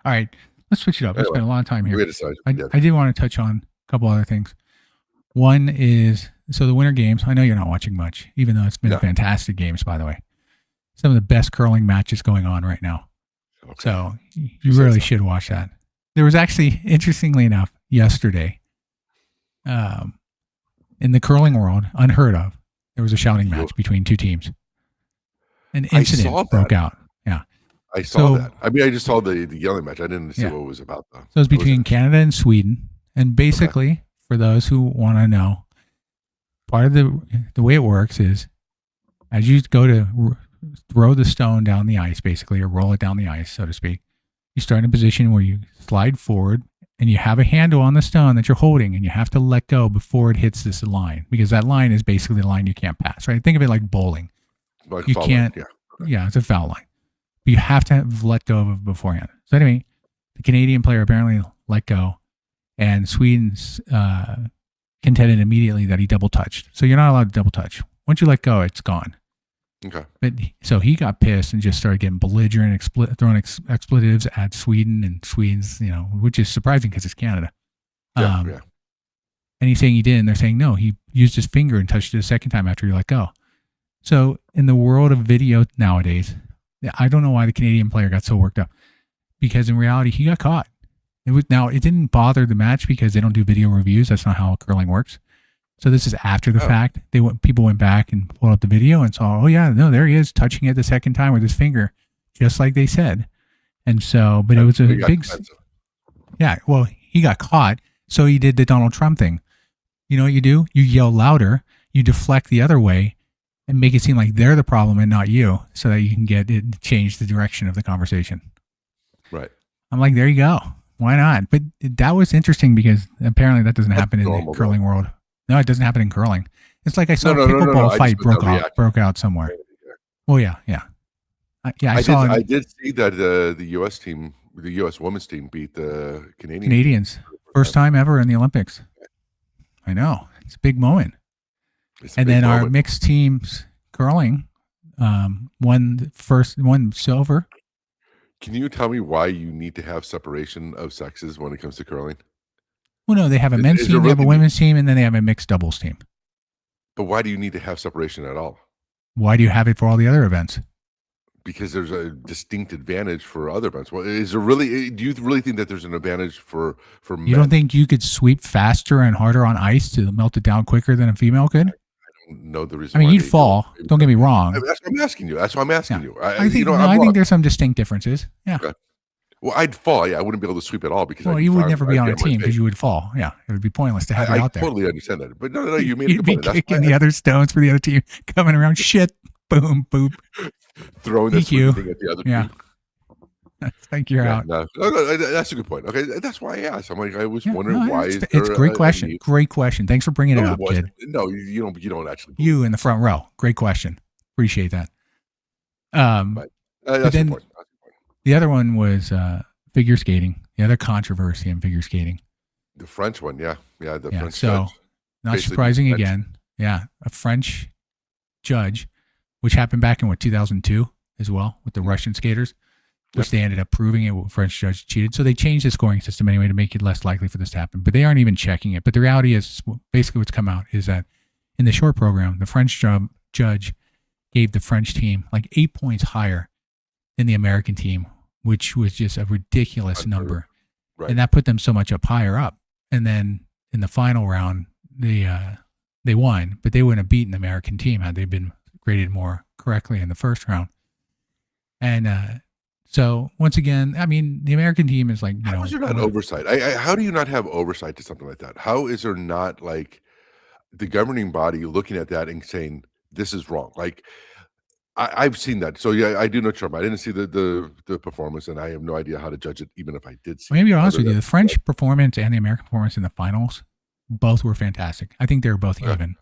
right. Let's switch it up. We Anyway, spent a lot of time we here. had decided we did. I did want to touch on a couple other things. One is so the Winter Games. I know you're not watching much, even though it's been No. fantastic games, by the way. Some of the best curling matches going on right now. Okay. So you You said really so. should watch that. There was actually, interestingly enough, yesterday, in the curling world, unheard of, there was a shouting You'll match between two teams. An I saw incident that. broke out. Yeah. I saw So that. I mean, I just saw the yelling match. I didn't see yeah. what it was about though. So it's What was between it? Canada and Sweden. And basically, for those who want to know, part of the way it works is as you go to throw the stone down the ice, basically, or roll it down the ice, so to speak, you start in a position where you slide forward and you have a handle on the stone that you're holding, and you have to let go before it hits this line, because that line is basically the line you can't pass, right? Think of it like bowling. Like You foul can't, line, yeah, it's a foul line. But you have to have let go of it beforehand. So anyway, the Canadian player apparently let go, and Sweden's contended immediately that he double touched. So you're not allowed to double touch. Once you let go, it's gone. Okay. But so he got pissed and just started getting belligerent, throwing expletives at Sweden, and Sweden's, which is surprising because it's Canada. Yeah. And he's saying he did, and they're saying no, he used his finger and touched it a second time after he let go. So in the world of video nowadays, I don't know why the Canadian player got so worked up, because in reality he got caught. It didn't bother the match because they don't do video reviews. That's not how curling works. So this is after the fact. People went back and pulled up the video and saw, oh yeah, no, there he is touching it the second time with his finger, just like they said. And so, but it was a big, yeah. Well, he got caught, so he did the Donald Trump thing. You know what you do? You yell louder, you deflect the other way, and make it seem like they're the problem and not you, so that you can get it to change the direction of the conversation. Right. I'm like, there you go. Why not? But that was interesting because apparently that doesn't happen in the curling world. No, it doesn't happen in curling. It's like I saw a pickleball fight broke out somewhere. Well, yeah. I did see that the U.S. team, the U.S. women's team, beat the Canadians. First time ever in the Olympics. I know. It's a big moment. And then our mixed teams curling won silver. Can you tell me why you need to have separation of sexes when it comes to curling? Well, no, they have a men's team, they have a women's team, and then they have a mixed doubles team. But why do you need to have separation at all? Why do you have it for all the other events? Because there's a distinct advantage for other events. Well, is there really? Do you really think that there's an advantage for men? You don't think you could sweep faster and harder on ice to melt it down quicker than a female could? I don't know the reason. I mean, you'd fall. Don't get me wrong. That's what I'm asking you. That's what I'm asking you. I think there's some distinct differences. Yeah. Okay. Well, I'd fall. Yeah, I wouldn't be able to sweep at all because. Well, you would never be on a team because you would fall. Yeah, it would be pointless to have you out there. I totally understand that, but no, you made a good point. You'd be kicking the other stones for the other team, coming around. Shit, boom, boop, throwing the thing at the other team. I think you're out. No, that's a good point. Okay, that's why I asked. I'm like, I was wondering why. It's a great question. Great question. Thanks for bringing it up, kid. No, you don't actually. You in the front row. Great question. Appreciate that. That's the point. The other one was figure skating. The other controversy in figure skating. The French one, yeah. The French so judge. Not surprising again. Yeah, a French judge, which happened back in 2002 as well with the Russian skaters, which they ended up proving it. French judge cheated, so they changed the scoring system anyway to make it less likely for this to happen. But they aren't even checking it. But the reality is, basically, what's come out is that in the short program, the French judge gave the French team like 8 points higher than the American team, which was just a ridiculous number. Right. And that put them so much higher up. And then in the final round, they won, but they wouldn't have beaten the American team had they been graded more correctly in the first round. And so once again, I mean, the American team is like, how is there not oversight? How do you not have oversight to something like that? How is there not like the governing body looking at that and saying this is wrong? Like I've seen that. So yeah, I do know Trump. I didn't see the performance, and I have no idea how to judge it, even if I did see. Maybe I'll be honest with you, the French performance and the American performance in the finals, both were fantastic. I think they were both even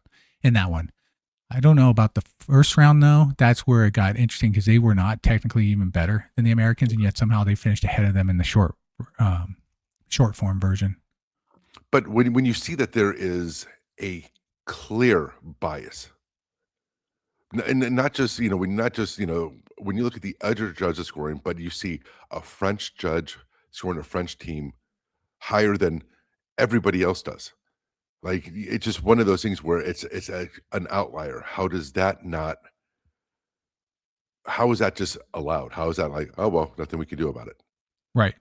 in that one. I don't know about the first round though. That's where it got interesting because they were not technically even better than the Americans, and yet somehow they finished ahead of them in the short form version. But when you see that there is a clear bias. And not just, when you look at the other judges scoring, but you see a French judge scoring a French team higher than everybody else does. Like, it's just one of those things where it's an outlier. How is that just allowed? How is that like, oh, well, nothing we can do about it? Right.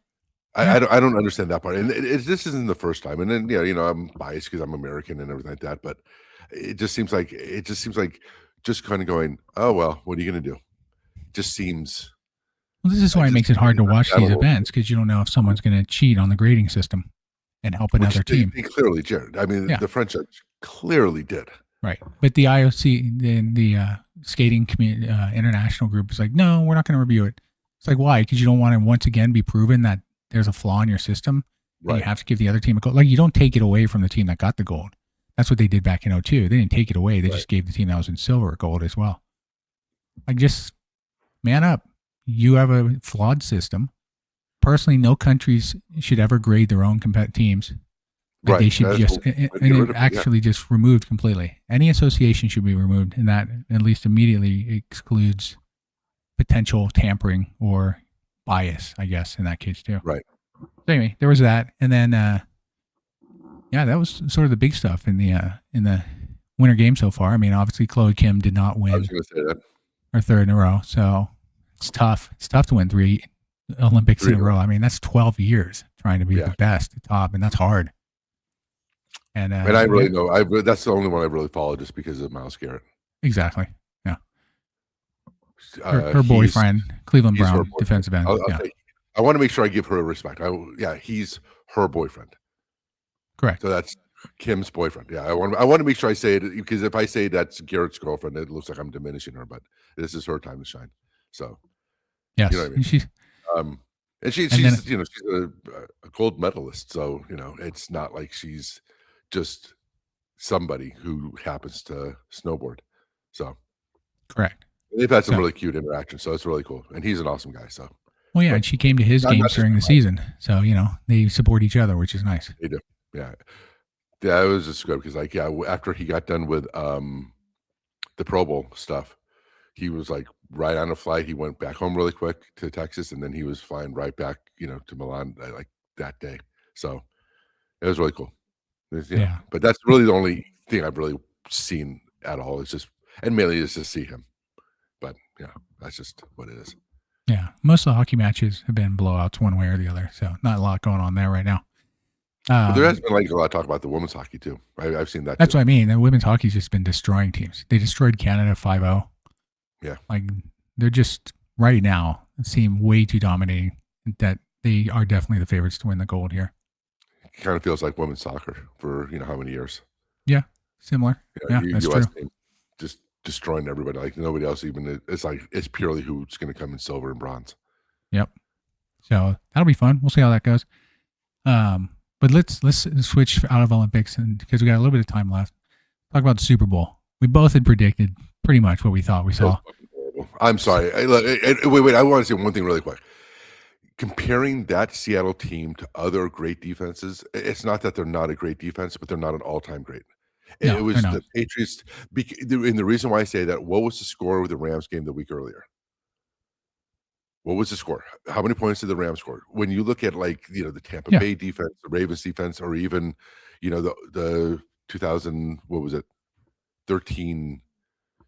I don't understand that part. And this isn't the first time. And then, I'm biased because I'm American and everything like that. But it just seems like just kind of going, oh, well, what are you going to do? Just seems. Well, this is why it makes it hard to watch these events because you don't know if someone's going to cheat on the grading system and help another team. They clearly did. I mean, the French judge clearly did. Right. But the IOC, the skating community, international group is like, no, we're not going to review it. It's like, why? Because you don't want to once again be proven that there's a flaw in your system And you Right. have to give the other team a gold. Like, you don't take it away from the team that got the gold. That's what they did back in 02. They didn't take it away. They Right. just gave the team that was in silver gold as well. Like, just man up. You have a flawed system. Personally, no countries should ever grade their own teams. Like, Right. they should That's just, what- and get rid it of it, yeah. actually just removed completely. Any association should be removed, and that at least immediately excludes potential tampering or bias, I guess, in that case too. Right. So anyway, there was that, and then yeah, that was sort of the big stuff in the winter game so far. I mean, obviously Chloe Kim did not I win was going to say that. her third in a row, so it's tough. It's tough to win 3 Olympics in a row. I mean, that's 12 years trying to be the best, the top, and that's hard. And I really know. That's the only one I really followed just because of Myles Garrett. Exactly. Yeah. Her He's- boyfriend, Cleveland he's her Brown, boyfriend. defensive end. I'll Yeah. say, I want to make sure I give her respect. He's her boyfriend. Correct. So that's Kim's boyfriend. Yeah, I want to make sure I say it, because if I say that's Garrett's girlfriend, it looks like I'm diminishing her. But this is her time to shine. So Yes. you know what I mean. And she's And she's then- she's a gold medalist. So it's not like she's just somebody who happens to snowboard. So correct. they've had some So- really cute interactions. So it's really cool, and he's an awesome guy. So Well, yeah, But and she came to his not games just during the her. season, so they support each other, which is nice. they do. Yeah, that was just good because after he got done with the Pro Bowl stuff, he was like right on a flight. He went back home really quick to Texas, and then he was flying right back, to Milan like that day. So it was really cool. Yeah. But that's really the only thing I've really seen at all. Is just, and mainly is to see him. But that's just what it is. Yeah, most of the hockey matches have been blowouts one way or the other, so not a lot going on there right now. But there has been like a lot of talk about the women's hockey too. I've seen that. That's too. what I mean. The women's hockey's just been destroying teams. They destroyed Canada 5-0. Yeah. Like, they're just right now seem way too dominating. That they are definitely the favorites to win the gold here. It kind of feels like women's soccer for how many years. Similar. Yeah, that's US true. team just destroying everybody. Like nobody else even. It's like it's purely who's going to come in silver and bronze. Yep. So that'll be fun. We'll see how that goes. But let's switch out of Olympics, and because we got a little bit of time left, talk about the Super Bowl. We both had predicted pretty much what we thought we saw. I'm sorry. Wait. I want to say one thing really quick. Comparing that Seattle team to other great defenses, it's not that they're not a great defense, but they're not an all-time great. No, It was they're not. the Patriots. And the reason why I say that, what was the score of the Rams game the week earlier? What was the score? How many points did the Rams score? When you look at the Tampa Yeah. Bay defense, the Ravens defense, or even the 2000, what was it, 13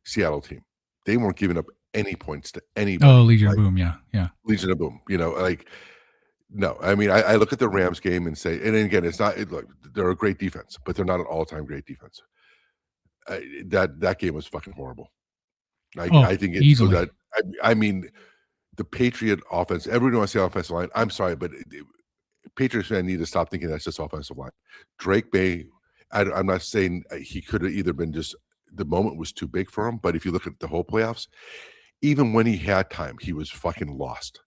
Seattle team, they weren't giving up any points to anybody. Oh, Legion of Boom. Yeah. Legion of Boom. No. I mean, I look at the Rams game and say, and again, it's not. Look, they're a great defense, but they're not an all-time great defense. That game was fucking horrible. I think it's easily. so that I mean, the Patriot offense. Everybody wants to say offensive line. I'm sorry, but Patriots fans need to stop thinking that's just offensive line. Drake May. I'm not saying he could have either been just the moment was too big for him, but if you look at the whole playoffs, even when he had time, he was fucking lost.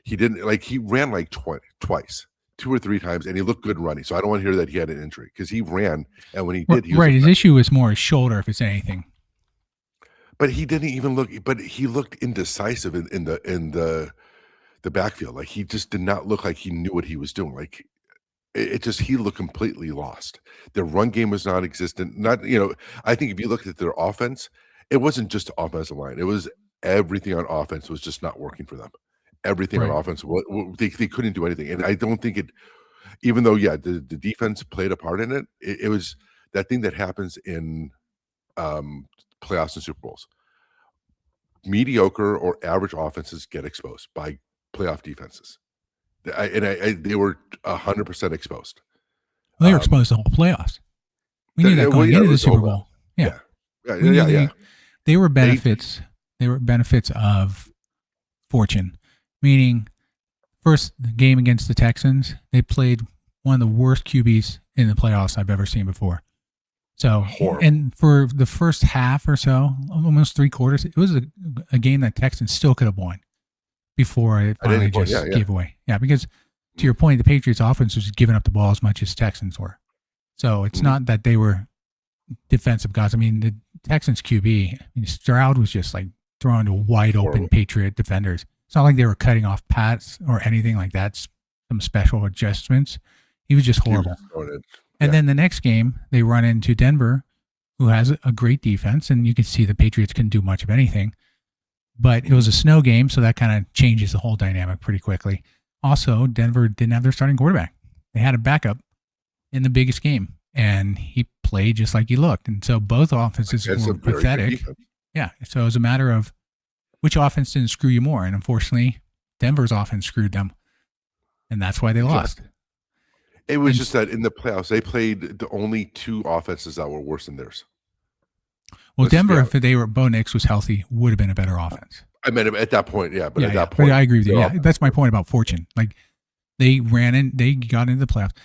He didn't he ran like twice, 2 or 3 times, and he looked good running. So I don't want to hear that he had an injury because he ran, and when he did, he was Right. His issue is more his shoulder, if it's anything. But he didn't even look. But he looked indecisive in the backfield. Like he just did not look like he knew what he was doing. Like it just he looked completely lost. Their run game was non-existent. I think if you looked at their offense, it wasn't just the offensive line. It was everything on offense was just not working for them. Everything Right. on offense, they couldn't do anything. And I don't think it. Even though the defense played a part in it, it was that thing that happens in playoffs and Super Bowls. Mediocre or average offenses get exposed by playoff defenses. They were 100% exposed. Well, they were exposed to the whole playoffs. We knew that going into the Super Bowl. Yeah. We knew they were benefits. They were benefits of fortune, meaning first game against the Texans, they played one of the worst QBs in the playoffs I've ever seen before. So, Horrible. and for the first half or so, almost 3/4, it was a game that Texans still could have won before it finally just gave away. Yeah, because to your point, the Patriots offense was giving up the ball as much as Texans were. So it's not that they were defensive guys. I mean, the Texans QB, Stroud was just like throwing to wide open Patriot defenders. It's not like they were cutting off pass or anything like that. Some special adjustments. He was just horrible. And then the next game, they run into Denver, who has a great defense, and you can see the Patriots couldn't do much of anything. But it was a snow game, so that kind of changes the whole dynamic pretty quickly. Also, Denver didn't have their starting quarterback. They had a backup in the biggest game, and he played just like he looked. And so both offenses were pathetic. Yeah, so it was a matter of which offense didn't screw you more. And unfortunately, Denver's offense screwed them, and that's why they lost. It was just that in the playoffs, they played the only two offenses that were worse than theirs. Well, Denver, if they were Bo Nix was healthy, would have been a better offense. I mean, at that point, yeah. But at that point, but I agree with you. Yeah, that's my point about fortune. Like they got into the playoffs.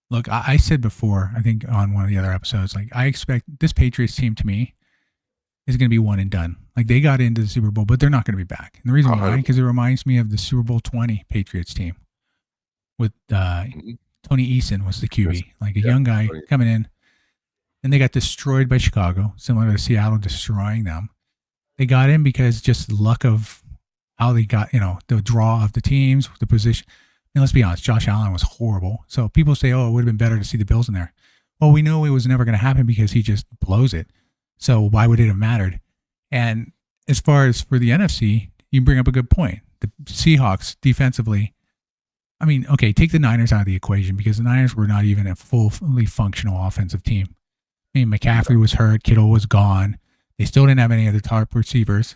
Look, I said before, I think on one of the other episodes, like I expect this Patriots team to me is going to be one and done. Like they got into the Super Bowl, but they're not going to be back. And the reason why, because it reminds me of the Super Bowl 20 Patriots team with Tony Eason was the QB, like a young guy coming in, and they got destroyed by Chicago, similar to Seattle destroying them. They got in because just luck of how they got, the draw of the teams, the position. And let's be honest, Josh Allen was horrible. So people say, oh, it would have been better to see the Bills in there. Well, we know it was never going to happen because he just blows it. So why would it have mattered? And as far as for the NFC, you bring up a good point. The Seahawks defensively, I mean, okay, take the Niners out of the equation because the Niners were not even a fully functional offensive team. I mean, McCaffrey was hurt. Kittle was gone. They still didn't have any of the top receivers,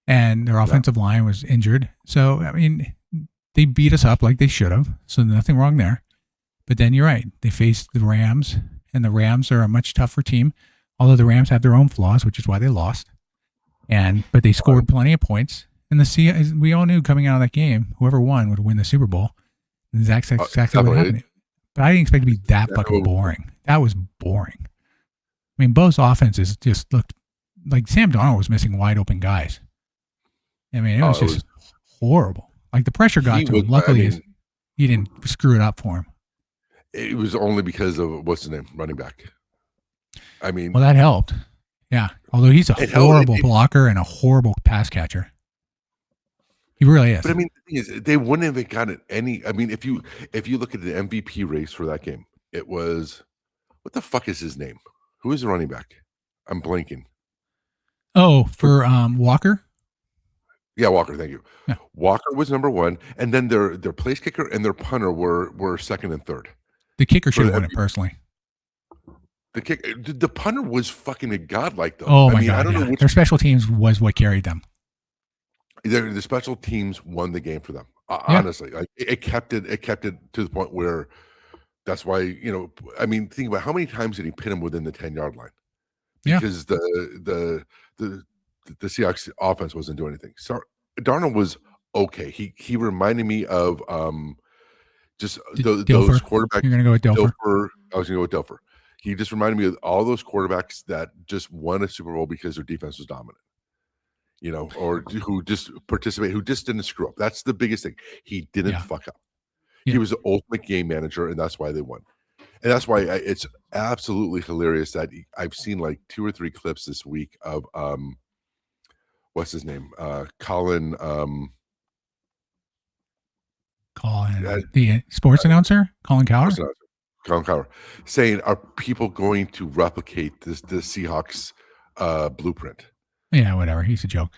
and their offensive line was injured. So, I mean, they beat us up like they should have. So nothing wrong there. But then you're right. They faced the Rams, and the Rams are a much tougher team, although the Rams have their own flaws, which is why they lost. But they scored plenty of points. And we all knew coming out of that game, whoever won would win the Super Bowl. And that's exactly what happened. But I didn't expect it to be that fucking boring. That was boring. I mean, both offenses just looked like Sam Darnold was missing wide open guys. I mean, it was just horrible. Like the pressure got to him. Luckily, he didn't screw it up for him. It was only because of what's his name, running back. I mean, well, that helped. Yeah, although he's a horrible blocker and a horrible pass catcher. He really is. But I mean, the thing is, they wouldn't have gotten any. I mean, if you look at the MVP race for that game, it was what the fuck is his name? Who is the running back? I'm blanking. Oh, for Walker? Yeah, Walker, thank you. Yeah. Walker was number one, and then their place kicker and their punter were second and third. The kicker should have won it personally. The punter was fucking godlike though. Oh my God! I don't know their special teams was what carried them. The special teams won the game for them. Honestly, like it kept it to the point where that's why I mean, think about how many times did he pin him within the 10-yard line? Because the Seahawks offense wasn't doing anything. So Darnold was okay. He reminded me of just those quarterbacks. You're gonna go with Dilfer. I was gonna go with Dilfer. He just reminded me of all those quarterbacks that just won a Super Bowl because their defense was dominant. Or who just participate, who just didn't screw up. That's the biggest thing. He didn't fuck up. Yeah. He was the ultimate game manager, and that's why they won. And that's why it's absolutely hilarious that I've seen like 2 or 3 clips this week of what's his name? Colin. The sports announcer, Colin Cowher. Colin Cowher saying, "Are people going to replicate the Seahawks blueprint?" Yeah, whatever. He's a joke.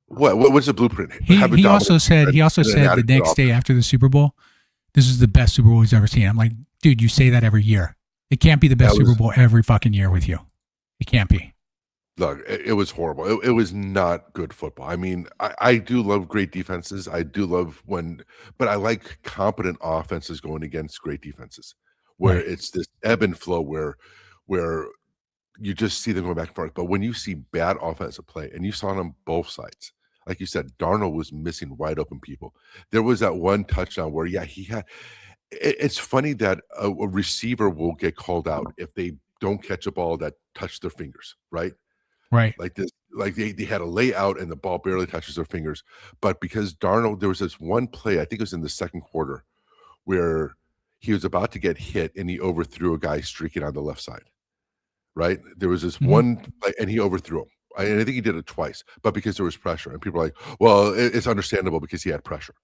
What's the blueprint? He also said the next day after the Super Bowl, this is the best Super Bowl he's ever seen. I'm like, dude, you say that every year. It can't be the best Super Bowl every fucking year with you. It can't be. Look, it was horrible. It was not good football. I mean, I do love great defenses. I do love but I like competent offenses going against great defenses, where it's this ebb and flow where you just see them going back and forth. But when you see bad offensive play, and you saw it on both sides, like you said, Darnold was missing wide open people. There was that one touchdown where, he had. It's funny that a receiver will get called out if they don't catch a ball that touched their fingers, right? Right. Like this, like they had a layout and the ball barely touches their fingers. But because Darnold, there was this one play, I think it was in the second quarter, where he was about to get hit and he overthrew a guy streaking on the left side, right? There was this one play and he overthrew him. And I think he did it twice, but because there was pressure, and people are like, "Well, it's understandable because he had pressure."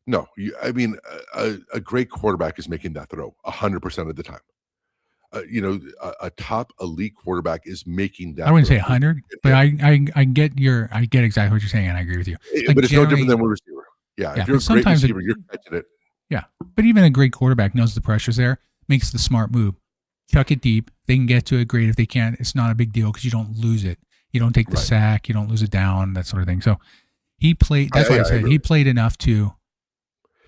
No, I mean, a great quarterback is making that throw 100% of the time. A top elite quarterback is making that I wouldn't say throw. 100, but Yeah, I get exactly what you're saying, and I agree with you. Like but it's no different generally, than a receiver. Yeah, yeah, if you're but a great sometimes receiver, you're catching it. yeah, but even a great quarterback knows the pressure's there, makes the smart move, chuck it deep. They can get to it, great. If they can't, it's not a big deal because you don't lose it. You don't take the Right. sack, you don't lose it down, that sort of thing. So he played. That's why I I said agree. he played enough to.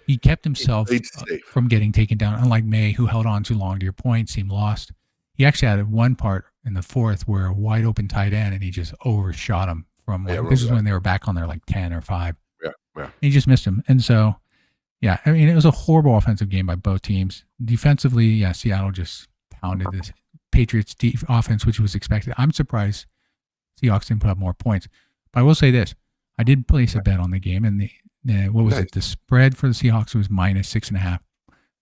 He kept He himself played safe. from getting taken down, unlike May, who held on too long. To your point, seemed lost. He actually had one part in the fourth where a wide open tight end, and he just overshot him from Yeah, I like this remember is that. when they were back on their like 10 or 5. Yeah, yeah. And he just missed him. And so, yeah, I mean, it was a horrible offensive game by both teams. Defensively, yeah, Seattle just pounded this Patriots offense, which was expected. I'm surprised Seahawks didn't put up more points. But I will say this: I did place a bet on the game, and what was Nice. it? The spread for the Seahawks was -6.5.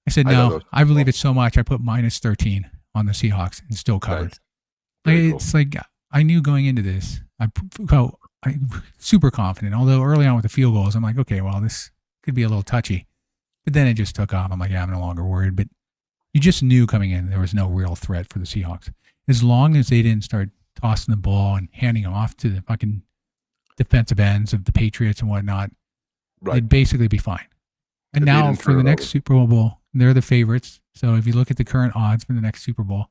I said I thought that no. was I believe cool. it so much. I put -13 on the Seahawks and still covered. Nice. Very cool. It's like I knew going into this. I'm super confident. Although early on with the field goals, I'm like, okay, well, this could be a little touchy. But then it just took off. I'm like, yeah, I'm no longer worried. But you just knew coming in there was no real threat for the Seahawks. As long as they didn't start tossing the ball and handing off to the fucking defensive ends of the Patriots and whatnot, Right. they'd basically be fine. And If they now didn't for turn the it next over. Super Bowl, they're the favorites. So if you look at the current odds for the next Super Bowl,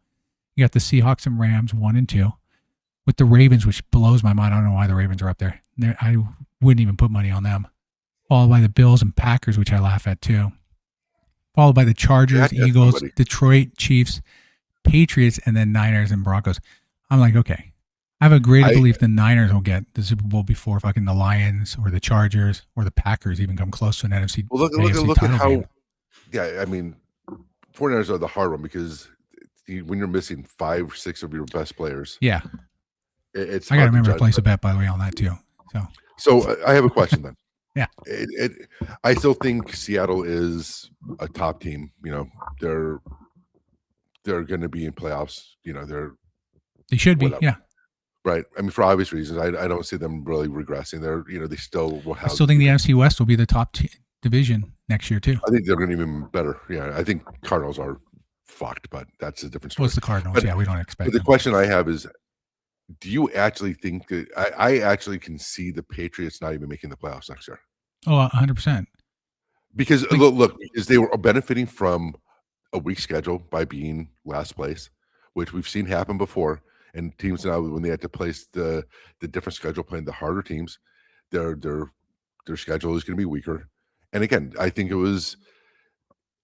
you got the Seahawks and Rams 1 and 2, with the Ravens, which blows my mind. I don't know why the Ravens are up there. I wouldn't even put money on them. Followed by the Bills and Packers, which I laugh at too. Followed by the You Chargers, had to have Eagles, somebody. Detroit, Chiefs, Patriots, and then Niners and Broncos. I'm like, okay. I have a greater I belief the Niners will get the Super Bowl before fucking the Lions or the Chargers or the Packers even come close to an NFC well, AFC look at title how game. yeah, I mean, 49ers are the hard one because when you're missing 5 or 6 of your best players, Yeah. it's I got to hard to remember to judge. place a bet, by the way, on that too. So I have a question then. Yeah. I still think Seattle is a top team. They're going to be in playoffs. They should be. Whatever. Yeah. Right. I mean, for obvious reasons, I don't see them really regressing. They still will I have. still think the NFC West will be the top division next year too. I think they're going to be even better. Yeah, I think Cardinals are fucked, but that's a different story. Well, it's the Cardinals. But- Yeah, we don't expect But the them. question I have is, do you actually think that I actually can see the Patriots not even making the playoffs next year? Oh, 100%. Because Like- look, because they were benefiting from a weak schedule by being last place, which we've seen happen before. And teams now, when they had to place the different schedule, playing the harder teams, their schedule is going to be weaker. And again, I think it was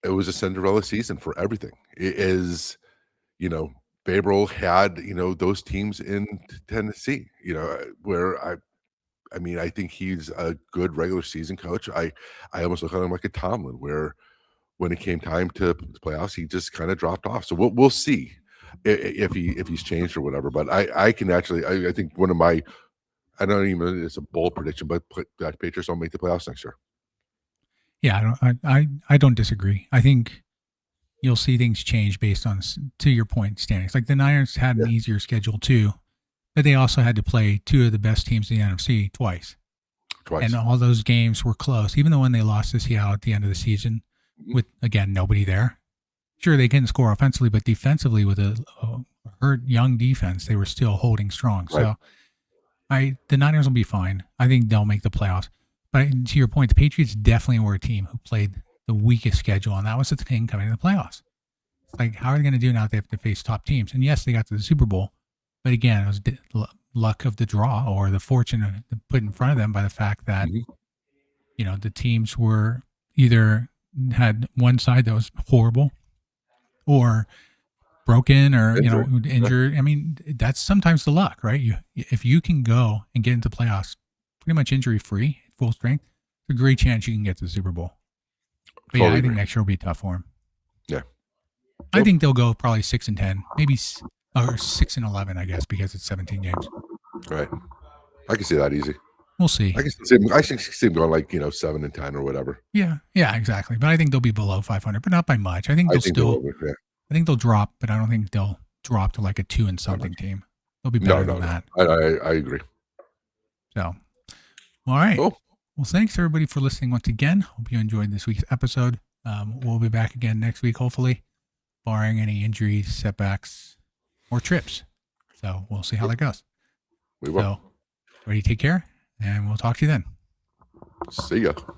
a Cinderella season for everything. It is, Favorable had those teams in Tennessee. Where I mean, I think he's a good regular season coach. I almost look at him like a Tomlin, where when it came time to the playoffs, he just kind of dropped off. So we'll see if he's changed or whatever. But I can actually I think one of my I don't even know if it's a bold prediction, but Black Patriots don't make the playoffs next year. Yeah, I don't disagree. I think you'll see things change based on, to your point, standings. Like the Niners had an easier schedule too, but they also had to play two of the best teams in the NFC twice. And all those games were close, even though when they lost to Seattle at the end of the season, with again nobody there. Sure, they couldn't score offensively, but defensively, with a hurt young defense, they were still holding strong. Right. So, the Niners will be fine. I think they'll make the playoffs. But to your point, the Patriots definitely were a team who played the weakest schedule, and that was the thing coming to the playoffs. It's like, how are they going to do now that they have to face top teams? And yes, they got to the Super Bowl, but again, it was luck of the draw or the fortune put in front of them by the fact that the teams were either had one side that was horrible or broken or injured. I mean, that's sometimes the luck, right? If you can go and get into playoffs pretty much injury free, full strength, it's a great chance you can get to the Super Bowl. But Totally I think agree. next year will be tough for them. Yeah. I think they'll go probably 6-10, maybe or 6-11, I guess, because it's 17 games. Right. I can see that easy. we'll see. I can see them going like 7-10 or whatever. Yeah, exactly. But I think they'll be below 500, but not by much. I think I they'll think they will still. be, yeah. I think they'll drop, but I don't think they'll drop to like a 2 and Not much. something team. They'll be No, better no, than no. that. I agree. So, all right. Cool. Well, thanks everybody for listening once again. Hope you enjoyed this week's episode. We'll be back again next week, hopefully, barring any injuries, setbacks, or trips. So we'll see how that goes. We will. So, everybody take care, and we'll talk to you then. See ya.